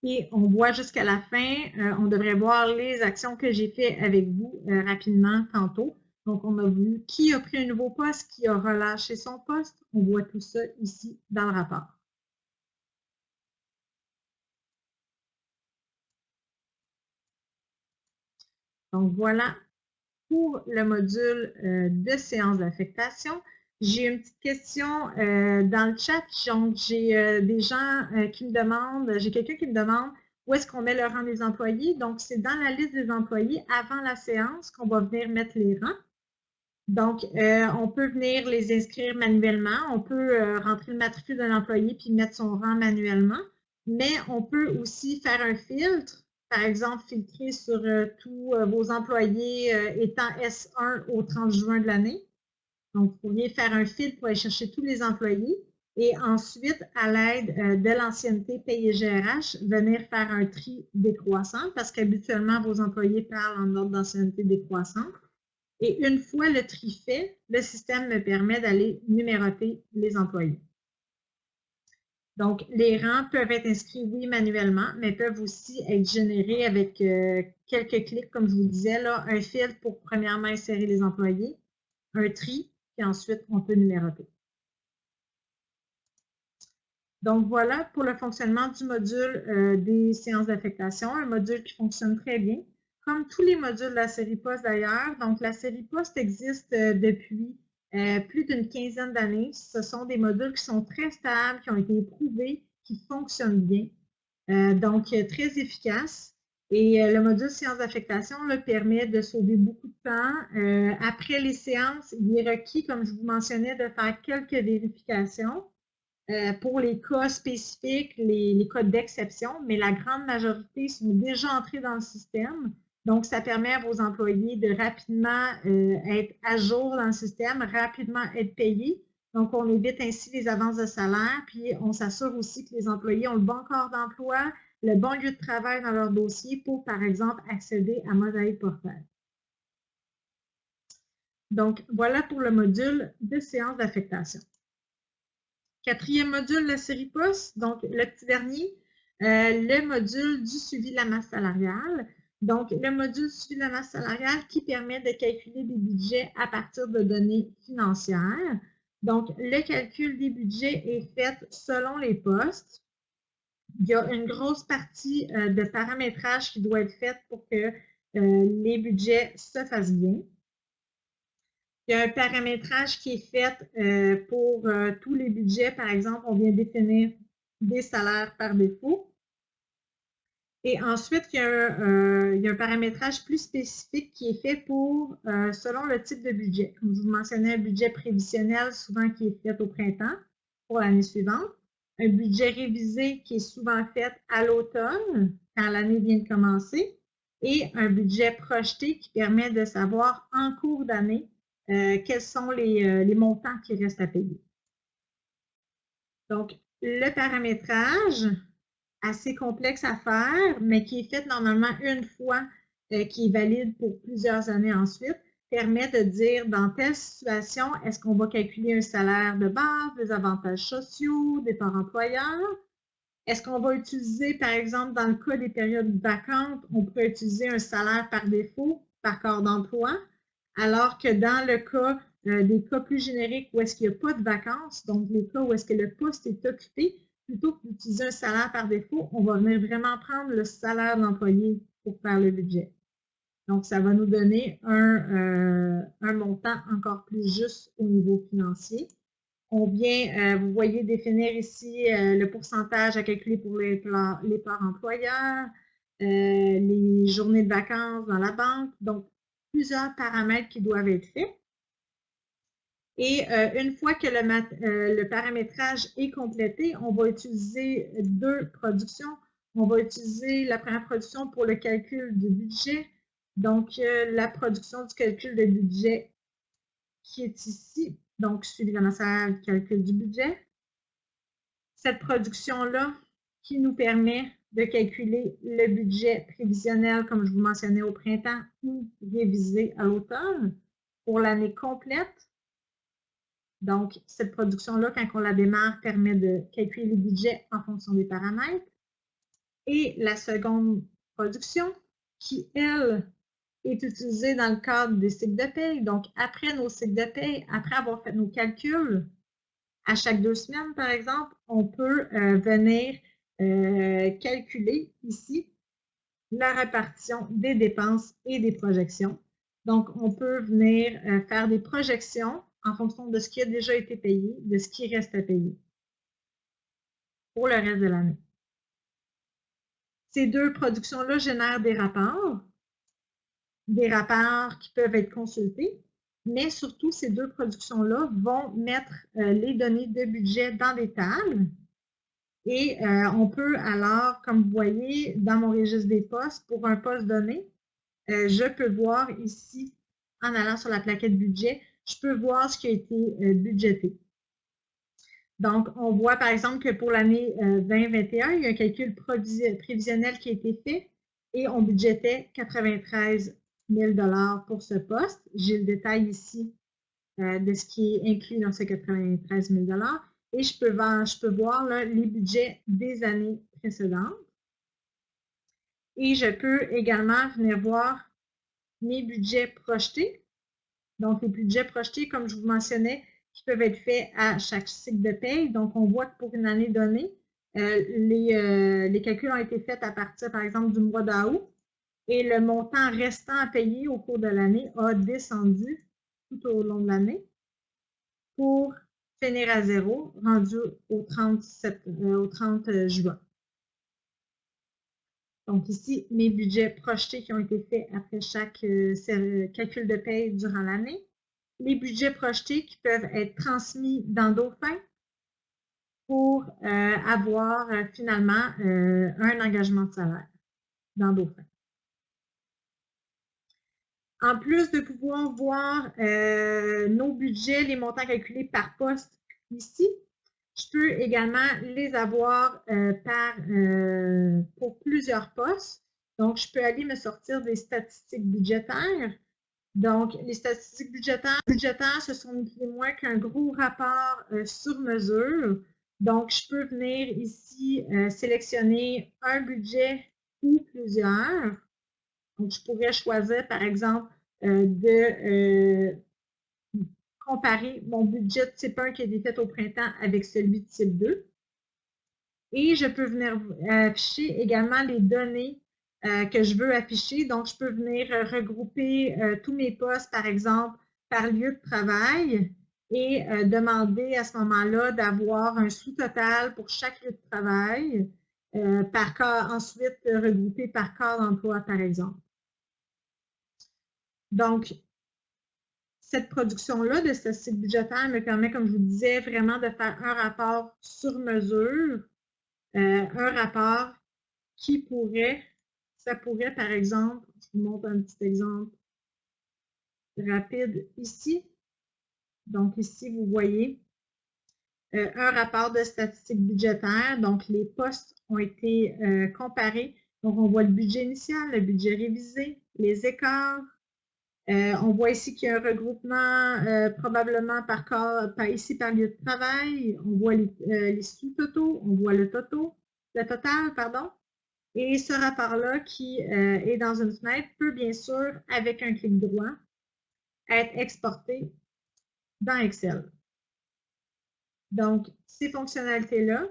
Et on voit jusqu'à la fin, on devrait voir les actions que j'ai faites avec vous rapidement tantôt. Donc, on a vu qui a pris un nouveau poste, qui a relâché son poste. On voit tout ça ici dans le rapport. Donc, voilà pour le module de séance d'affectation. J'ai une petite question dans le chat. Donc, j'ai des gens qui me demandent, j'ai quelqu'un qui me demande où est-ce qu'on met le rang des employés? Donc, c'est dans la liste des employés avant la séance qu'on va venir mettre les rangs. Donc, on peut venir les inscrire manuellement. On peut rentrer le matricule d'un employé puis mettre son rang manuellement. Mais on peut aussi faire un filtre. Par exemple, filtrer sur tous vos employés étant S1 au 30 juin de l'année. Donc, vous pourriez faire un filtre pour aller chercher tous les employés et ensuite, à l'aide de l'ancienneté payée GRH, venir faire un tri décroissant parce qu'habituellement, vos employés parlent en ordre d'ancienneté décroissante. Et une fois le tri fait, le système me permet d'aller numéroter les employés. Donc, les rangs peuvent être inscrits, oui, manuellement, mais peuvent aussi être générés avec quelques clics, comme je vous disais, là, un filtre pour premièrement insérer les employés, un tri, puis ensuite, on peut numéroter. Donc, voilà pour le fonctionnement du module des séances d'affectation, un module qui fonctionne très bien, comme tous les modules de la série POST d'ailleurs. Donc, la série POST existe depuis plus d'une quinzaine d'années. Ce sont des modules qui sont très stables, qui ont été éprouvés, qui fonctionnent bien, donc très efficaces. Et le module séances d'affectation permet de sauver beaucoup de temps. Après les séances, il est requis, comme je vous mentionnais, de faire quelques vérifications. Pour les cas spécifiques, les cas d'exception, mais la grande majorité sont déjà entrés dans le système. Donc, ça permet à vos employés de rapidement être à jour dans le système, rapidement être payés. Donc, on évite ainsi les avances de salaire, puis on s'assure aussi que les employés ont le bon corps d'emploi, le bon lieu de travail dans leur dossier pour, par exemple, accéder à Mosaïque Portail. Donc, voilà pour le module de séance d'affectation. Quatrième module de la série POST, donc le petit dernier, le module du suivi de la masse salariale. Donc, le module du suivi de la masse salariale qui permet de calculer des budgets à partir de données financières. Donc, le calcul des budgets est fait selon les postes. Il y a une grosse partie de paramétrage qui doit être faite pour que les budgets se fassent bien. Il y a un paramétrage qui est fait pour tous les budgets. Par exemple, on vient définir des salaires par défaut. Et ensuite, il y a un paramétrage plus spécifique qui est fait pour, selon le type de budget. Comme je vous mentionnais, un budget prévisionnel, souvent qui est fait au printemps pour l'année suivante. Un budget révisé qui est souvent fait à l'automne, quand l'année vient de commencer. Et un budget projeté qui permet de savoir en cours d'année quels sont les montants qui restent à payer. Donc, le paramétrage, assez complexe à faire, mais qui est fait normalement une fois, qui est valide pour plusieurs années ensuite, permet de dire dans telle situation, est-ce qu'on va calculer un salaire de base, des avantages sociaux, des parts employeurs? Est-ce qu'on va utiliser, par exemple, dans le cas des périodes vacantes, on peut utiliser un salaire par défaut, par corps d'emploi, alors que dans le cas des cas plus génériques où est-ce qu'il n'y a pas de vacances, donc les cas où est-ce que le poste est occupé, plutôt que d'utiliser un salaire par défaut, on va venir vraiment prendre le salaire de l'employé pour faire le budget. Donc, ça va nous donner un montant encore plus juste au niveau financier. On vient, vous voyez, définir ici le pourcentage à calculer pour les parts employeurs, les journées de vacances dans la banque, donc plusieurs paramètres qui doivent être faits. Et une fois que le paramétrage est complété, on va utiliser deux productions. On va utiliser la première production pour le calcul du budget, donc la production du calcul de budget qui est ici, donc suivi de la masse salariale du calcul du budget. Cette production-là qui nous permet de calculer le budget prévisionnel, comme je vous mentionnais au printemps, ou révisé à l'automne pour l'année complète. Donc, cette production-là, quand on la démarre, permet de calculer les budgets en fonction des paramètres. Et la seconde production, qui, elle, est utilisée dans le cadre des cycles de paye. Donc, après nos cycles de paye, après avoir fait nos calculs, à chaque 2 semaines, par exemple, on peut venir calculer ici la répartition des dépenses et des projections. Donc, on peut venir faire des projections en fonction de ce qui a déjà été payé, de ce qui reste à payer pour le reste de l'année. Ces deux productions-là génèrent des rapports qui peuvent être consultés, mais surtout, ces deux productions-là vont mettre les données de budget dans des tables. Et on peut alors, comme vous voyez, dans mon registre des postes, pour un poste donné, je peux voir ici, en allant sur la plaquette budget, je peux voir ce qui a été budgété. Donc, on voit par exemple que pour l'année 2021, il y a un calcul prévisionnel qui a été fait et on budgétait 93 000 $ pour ce poste. J'ai le détail ici de ce qui est inclus dans ces 93 000 $ et je peux voir là, les budgets des années précédentes. Et je peux également venir voir mes budgets projetés. Donc, les budgets projetés, comme je vous mentionnais, qui peuvent être faits à chaque cycle de paye. Donc, on voit que pour une année donnée, les calculs ont été faits à partir, par exemple, du mois d'août et le montant restant à payer au cours de l'année a descendu tout au long de l'année pour finir à zéro, rendu au 30 juin. Donc ici, mes budgets projetés qui ont été faits après chaque calcul de paye durant l'année. Les budgets projetés qui peuvent être transmis dans Dauphin pour avoir finalement un engagement de salaire dans Dauphin. En plus de pouvoir voir nos budgets, les montants calculés par poste ici, je peux également les avoir pour plusieurs postes. Donc, je peux aller me sortir des statistiques budgétaires. Donc, les statistiques budgétaires, ce sont ni plus ni moins qu'un gros rapport sur mesure. Donc, je peux venir ici sélectionner un budget ou plusieurs. Donc, je pourrais choisir, par exemple, de comparer mon budget de type 1 qui a été fait au printemps avec celui de type 2. Et je peux venir afficher également les données que je veux afficher. Donc, je peux venir regrouper tous mes postes, par exemple, par lieu de travail et demander à ce moment-là d'avoir un sous-total pour chaque lieu de travail, ensuite regroupé par corps d'emploi, par exemple. Donc, cette production-là de statistiques budgétaires me permet, comme je vous disais, vraiment de faire un rapport sur mesure, un rapport qui ça pourrait par exemple, je vous montre un petit exemple rapide ici. Donc ici, vous voyez un rapport de statistiques budgétaires. Donc les postes ont été comparés. Donc on voit le budget initial, le budget révisé, les écarts. On voit ici qu'il y a un regroupement probablement ici par lieu de travail. On voit les sous-totaux, on voit le total, pardon. Et ce rapport-là qui est dans une fenêtre peut bien sûr, avec un clic droit, être exporté dans Excel. Donc, ces fonctionnalités-là,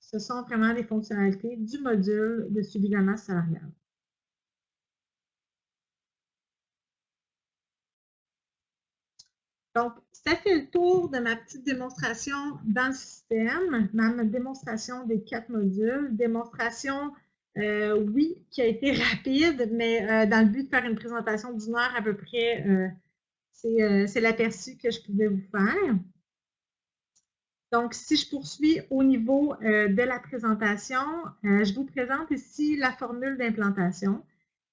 ce sont vraiment des fonctionnalités du module de suivi de la masse salariale. Donc, ça fait le tour de ma petite démonstration dans le système, ma démonstration des 4 modules. Démonstration, oui, qui a été rapide, mais dans le but de faire une présentation d'1 heure à peu près, c'est l'aperçu que je pouvais vous faire. Donc, si je poursuis au niveau de la présentation, je vous présente ici la formule d'implantation.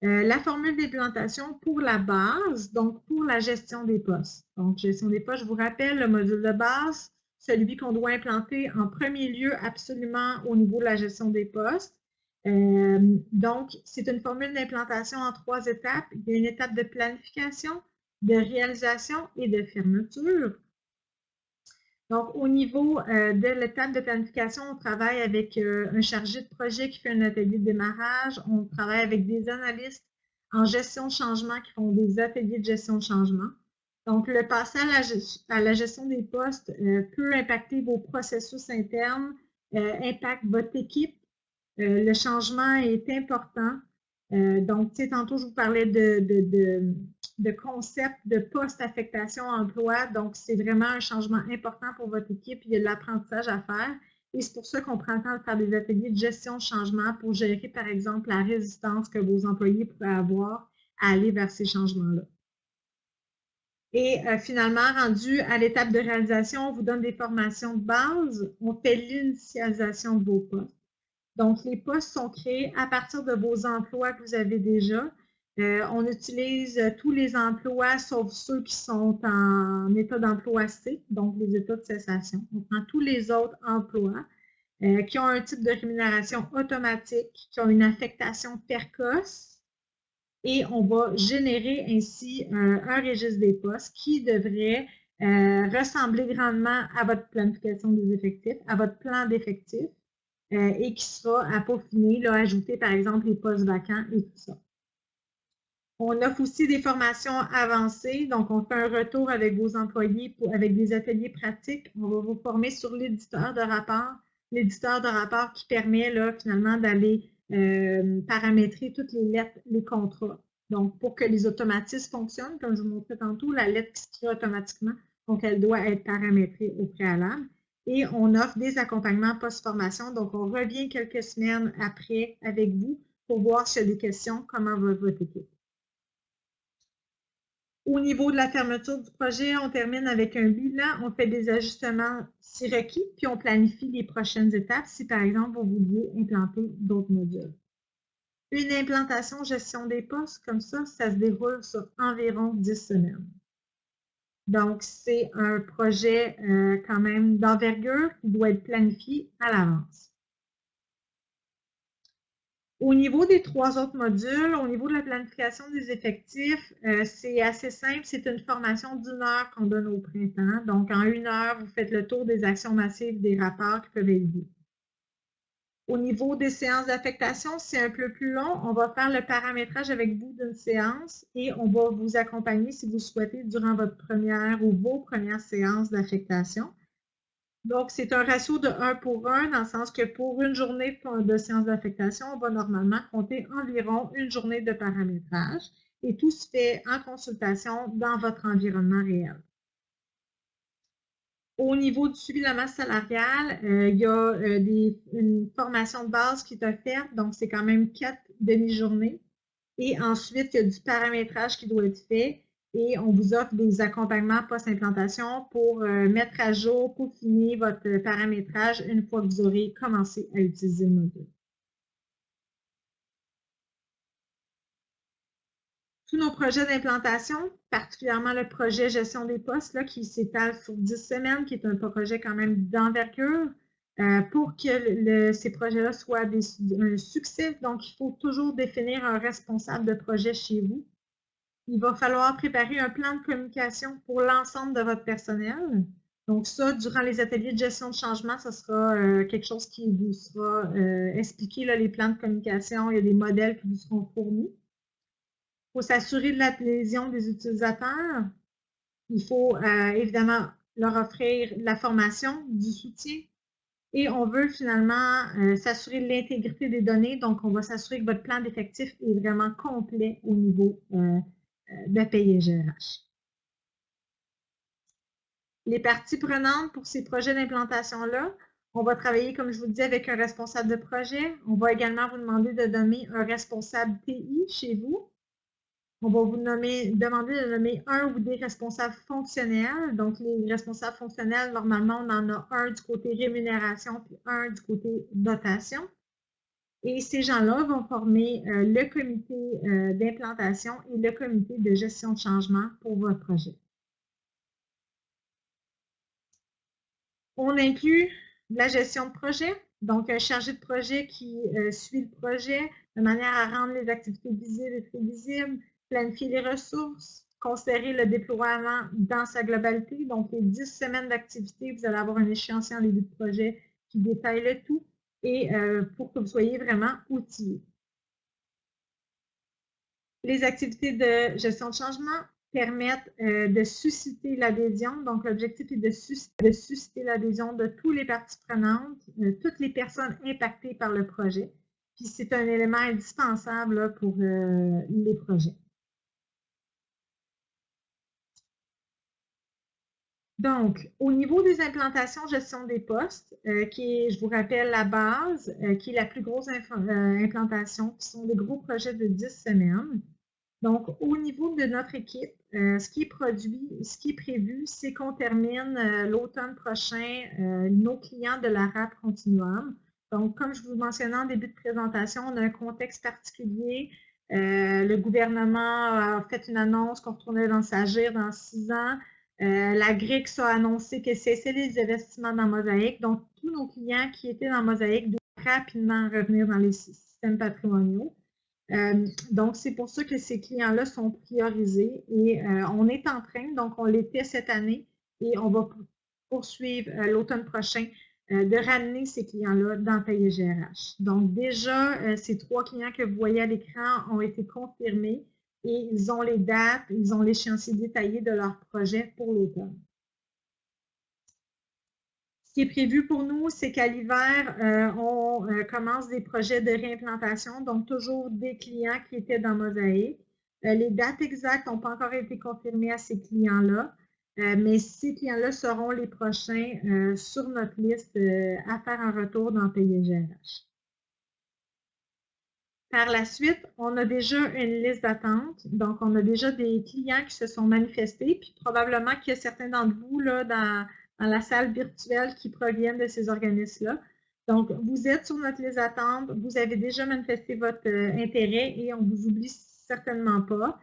La formule d'implantation pour la base, donc pour la gestion des postes. Donc, gestion des postes, je vous rappelle, le module de base, celui qu'on doit implanter en premier lieu absolument au niveau de la gestion des postes. Donc, c'est une formule d'implantation en 3 étapes. Il y a une étape de planification, de réalisation et de fermeture. Donc, au niveau de l'étape de planification, on travaille avec un chargé de projet qui fait un atelier de démarrage. On travaille avec des analystes en gestion de changement qui font des ateliers de gestion de changement. Donc, le passage à la gestion des postes peut impacter vos processus internes, impacte votre équipe. Le changement est important. Donc, tu sais, tantôt, je vous parlais de concept de post-affectation emploi. Donc, c'est vraiment un changement important pour votre équipe. Il y a de l'apprentissage à faire. Et c'est pour ça qu'on prend le temps de faire des ateliers de gestion de changement pour gérer, par exemple, la résistance que vos employés pourraient avoir à aller vers ces changements-là. Et finalement, rendu à l'étape de réalisation, on vous donne des formations de base, on fait l'initialisation de vos postes. Donc, les postes sont créés à partir de vos emplois que vous avez déjà. On utilise tous les emplois, sauf ceux qui sont en état d'emploi C, donc les états de cessation. On prend tous les autres emplois qui ont un type de rémunération automatique, qui ont une affectation précoce, et on va générer ainsi un registre des postes qui devrait ressembler grandement à votre planification des effectifs, à votre plan d'effectifs, et qui sera à peaufiner, là, ajouter par exemple les postes vacants et tout ça. On offre aussi des formations avancées, donc on fait un retour avec vos employés avec des ateliers pratiques. On va vous former sur l'éditeur de rapport qui permet là, finalement d'aller paramétrer toutes les lettres, les contrats. Donc, pour que les automatismes fonctionnent, comme je vous montrais tantôt, la lettre qui se crée automatiquement, donc elle doit être paramétrée au préalable. Et on offre des accompagnements post-formation. Donc, on revient quelques semaines après avec vous pour voir s'il y a des questions, comment va votre équipe. Au niveau de la fermeture du projet, on termine avec un bilan, on fait des ajustements si requis, puis on planifie les prochaines étapes si, par exemple, vous vouliez implanter d'autres modules. Une implantation gestion des postes, comme ça se déroule sur environ 10 semaines. Donc, c'est un projet quand même d'envergure qui doit être planifié à l'avance. Au niveau des 3 autres modules, au niveau de la planification des effectifs, c'est assez simple. C'est une formation d'1 heure qu'on donne au printemps. Donc, en 1 heure, vous faites le tour des actions massives des rapports qui peuvent être vus. Au niveau des séances d'affectation, c'est un peu plus long. On va faire le paramétrage avec vous d'une séance et on va vous accompagner si vous souhaitez durant votre première ou vos premières séances d'affectation. Donc, c'est un ratio de 1 pour 1, dans le sens que pour une journée de séance d'affectation, on va normalement compter environ une journée de paramétrage et tout se fait en consultation dans votre environnement réel. Au niveau du suivi de la masse salariale, il y a une formation de base qui est offerte, donc c'est quand même 4 demi-journées. Et ensuite, il y a du paramétrage qui doit être fait et on vous offre des accompagnements post-implantation pour mettre à jour, peaufiner votre paramétrage une fois que vous aurez commencé à utiliser le module. Tous nos projets d'implantation, particulièrement le projet gestion des postes là, qui s'étale sur 10 semaines, qui est un projet quand même d'envergure, pour que ces projets-là soient un succès. Donc, il faut toujours définir un responsable de projet chez vous. Il va falloir préparer un plan de communication pour l'ensemble de votre personnel. Donc ça, durant les ateliers de gestion de changement, ce sera quelque chose qui vous sera expliqué, là, les plans de communication. Il y a des modèles qui vous seront fournis. Il faut s'assurer de l'adhésion des utilisateurs. Il faut évidemment leur offrir de la formation, du soutien. Et on veut finalement s'assurer de l'intégrité des données. Donc, on va s'assurer que votre plan d'effectifs est vraiment complet au niveau de PIGRH. Les parties prenantes pour ces projets d'implantation-là, on va travailler, comme je vous disais, avec un responsable de projet. On va également vous demander de nommer un responsable TI chez vous. On va vous demander de nommer un ou des responsables fonctionnels. Donc, les responsables fonctionnels, normalement, on en a un du côté rémunération puis un du côté dotation. Et ces gens-là vont former le comité d'implantation et le comité de gestion de changement pour votre projet. On inclut la gestion de projet, donc un chargé de projet qui suit le projet de manière à rendre les activités visibles et prévisibles, planifier les ressources, considérer le déploiement dans sa globalité. Donc, les 10 semaines d'activité, vous allez avoir un échéancier en début de projet qui détaille le tout et pour que vous soyez vraiment outillés. Les activités de gestion de changement permettent de susciter l'adhésion. Donc, l'objectif est de susciter l'adhésion de toutes les parties prenantes, toutes les personnes impactées par le projet. Puis, c'est un élément indispensable là, pour les projets. Donc, au niveau des implantations gestion des postes, qui est, je vous rappelle, la base, qui est la plus grosse implantation, qui sont des gros projets de 10 semaines. Donc, au niveau de notre équipe, ce qui est prévu, c'est qu'on termine l'automne prochain nos clients de la RAP Continuum. Donc, comme je vous mentionnais en début de présentation, on a un contexte particulier. Le gouvernement a fait une annonce qu'on retournait dans SAGIR dans 6 ans. La GRIX a annoncé qu'elle cessait les investissements dans Mosaïque. Donc, tous nos clients qui étaient dans Mosaïque doivent rapidement revenir dans les systèmes patrimoniaux. Donc, c'est pour ça que ces clients-là sont priorisés et on est en train, donc on l'était cette année et on va poursuivre l'automne prochain de ramener ces clients-là dans Paye GRH. Donc, déjà, ces 3 clients que vous voyez à l'écran ont été confirmés et ils ont les dates, ils ont l'échéancier détaillé de leur projet pour l'automne. Ce qui est prévu pour nous, c'est qu'à l'hiver, on commence des projets de réimplantation, donc toujours des clients qui étaient dans Mosaïque. Les dates exactes n'ont pas encore été confirmées à ces clients-là, mais ces clients-là seront les prochains sur notre liste à faire un retour dans Paye GRH. Par la suite, on a déjà une liste d'attente. Donc, on a déjà des clients qui se sont manifestés, puis probablement qu'il y a certains d'entre vous là, dans la salle virtuelle qui proviennent de ces organismes-là. Donc, vous êtes sur notre liste d'attente, vous avez déjà manifesté votre intérêt et on ne vous oublie certainement pas.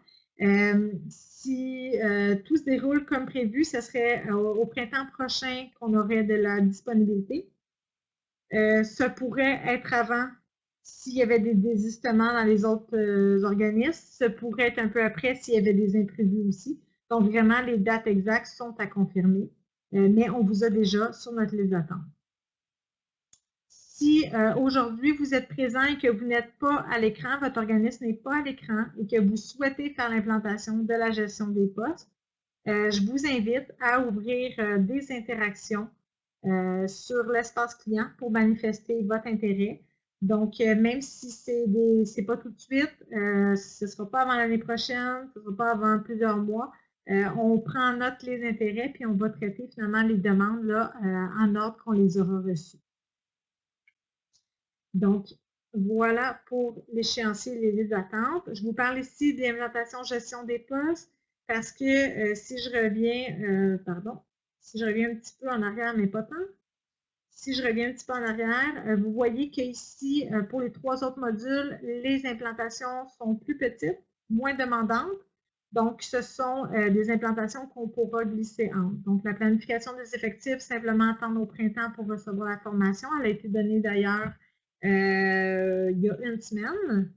Si tout se déroule comme prévu, ce serait au printemps prochain qu'on aurait de la disponibilité. Ça pourrait être avant s'il y avait des désistements dans les autres organismes. Ça pourrait être un peu après s'il y avait des imprévus aussi. Donc, vraiment, les dates exactes sont à confirmer, mais on vous a déjà sur notre liste d'attente. Si aujourd'hui vous êtes présent et que vous n'êtes pas à l'écran, votre organisme n'est pas à l'écran et que vous souhaitez faire l'implantation de la gestion des postes, je vous invite à ouvrir des interactions sur l'espace client pour manifester votre intérêt. Donc, même si c'est pas tout de suite, ce ne sera pas avant l'année prochaine, ce ne sera pas avant plusieurs mois, on prend en note les intérêts puis on va traiter finalement les demandes là, en ordre qu'on les aura reçues. Donc, voilà pour l'échéancier et les listes d'attente. Je vous parle ici d'implantation gestion des postes parce que si je reviens, si je reviens un petit peu en arrière, mais pas tant, si je reviens un petit peu en arrière, vous voyez qu'ici, pour les 3 autres modules, les implantations sont plus petites, moins demandantes. Donc, ce sont des implantations qu'on pourra glisser entre. Donc, la planification des effectifs, simplement attendre au printemps pour recevoir la formation. Elle a été donnée d'ailleurs il y a une semaine.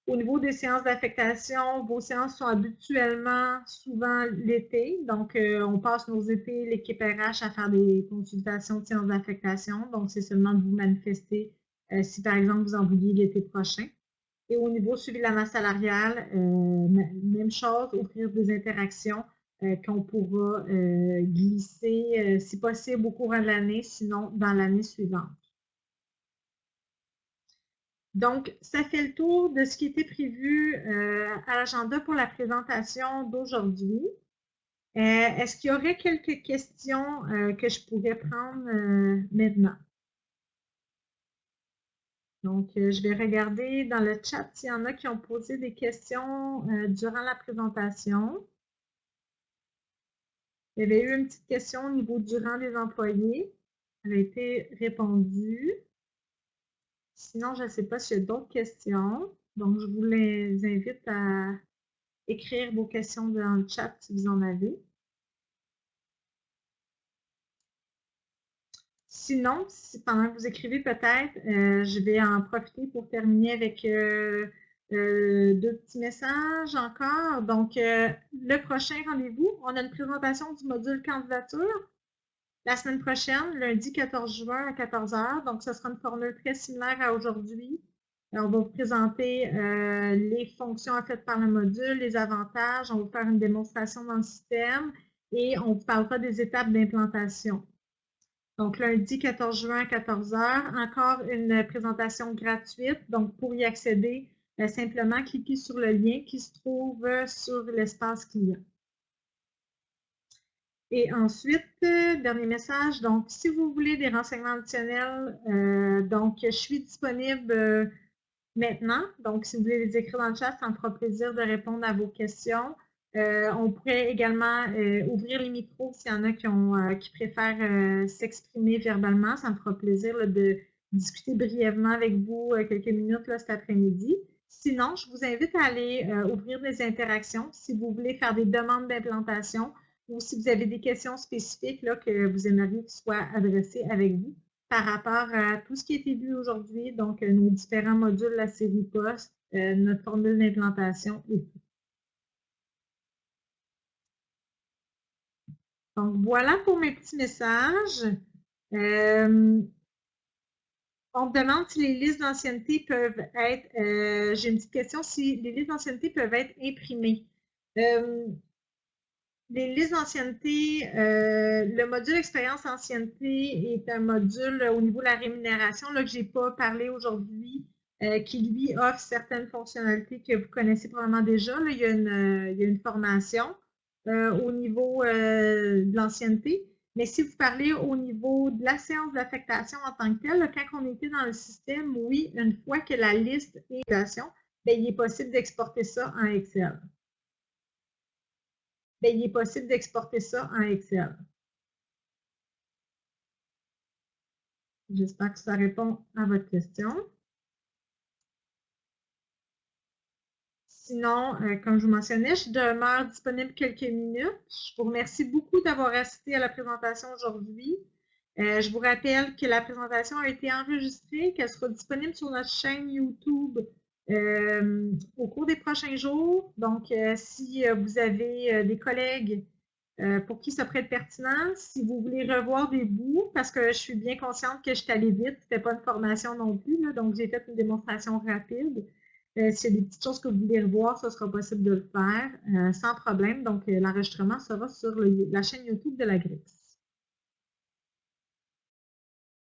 Au niveau des séances d'affectation, vos séances sont habituellement souvent l'été. Donc, on passe nos étés, l'équipe RH, à faire des consultations de séances d'affectation. Donc, c'est seulement de vous manifester si, par exemple, vous en vouliez l'été prochain. Et au niveau suivi de la masse salariale, même chose, offrir des interactions qu'on pourra glisser, si possible, au courant de l'année, sinon dans l'année suivante. Donc, ça fait le tour de ce qui était prévu à l'agenda pour la présentation d'aujourd'hui. Est-ce qu'il y aurait quelques questions que je pourrais prendre maintenant? Donc, je vais regarder dans le chat s'il y en a qui ont posé des questions durant la présentation. Il y avait eu une petite question au niveau du rang des employés. Elle a été répondue. Sinon, je ne sais pas s'il y a d'autres questions. Donc, je vous les invite à écrire vos questions dans le chat si vous en avez. Sinon, pendant que vous écrivez peut-être, je vais en profiter pour terminer avec 2 petits messages encore. Donc, le prochain rendez-vous, on a une présentation du module candidature la semaine prochaine, lundi 14 juin à 14 h. Donc, ce sera une formule très similaire à aujourd'hui. On va vous présenter les fonctions faites par le module, les avantages. On va vous faire une démonstration dans le système et on vous parlera des étapes d'implantation. Donc, lundi 14 juin à 14 h, encore une présentation gratuite. Donc, pour y accéder, simplement cliquez sur le lien qui se trouve sur l'espace client. Et ensuite, dernier message, donc si vous voulez des renseignements additionnels, donc je suis disponible maintenant. Donc, si vous voulez les écrire dans le chat, ça me fera plaisir de répondre à vos questions. On pourrait également ouvrir les micros s'il y en a qui préfèrent s'exprimer verbalement. Ça me fera plaisir là, de discuter brièvement avec vous quelques minutes là, cet après-midi. Sinon, je vous invite à aller ouvrir des interactions si vous voulez faire des demandes d'implantation ou si vous avez des questions spécifiques là, que vous aimeriez qu'ils soient adressées avec vous par rapport à tout ce qui a été vu aujourd'hui, donc nos différents modules de la série POST, notre formule d'implantation et tout. Donc, voilà pour mes petits messages. On me demande si les listes d'ancienneté peuvent être, j'ai une petite question, si les listes d'ancienneté peuvent être imprimées. Les listes d'ancienneté, le module expérience ancienneté est un module au niveau de la rémunération là, que je n'ai pas parlé aujourd'hui, qui lui offre certaines fonctionnalités que vous connaissez probablement déjà. Là, il y a une formation au niveau de l'ancienneté. Mais si vous parlez au niveau de la séance d'affectation en tant que telle, là, quand on était dans le système, oui, une fois que la liste est en relation, il est possible d'exporter ça en Excel. Il est possible d'exporter ça en Excel. J'espère que ça répond à votre question. Sinon, comme je vous mentionnais, je demeure disponible quelques minutes. Je vous remercie beaucoup d'avoir assisté à la présentation aujourd'hui. Je vous rappelle que la présentation a été enregistrée, qu'elle sera disponible sur notre chaîne YouTube au cours des prochains jours. Donc, si vous avez des collègues pour qui ça pourrait être pertinent, si vous voulez revoir des bouts, parce que je suis bien consciente que je suis allée vite, c'était pas une formation non plus, là, donc j'ai fait une démonstration rapide. S'il y a des petites choses que vous voulez revoir, ça sera possible de le faire sans problème. Donc, l'enregistrement sera sur la chaîne YouTube de la GRIX.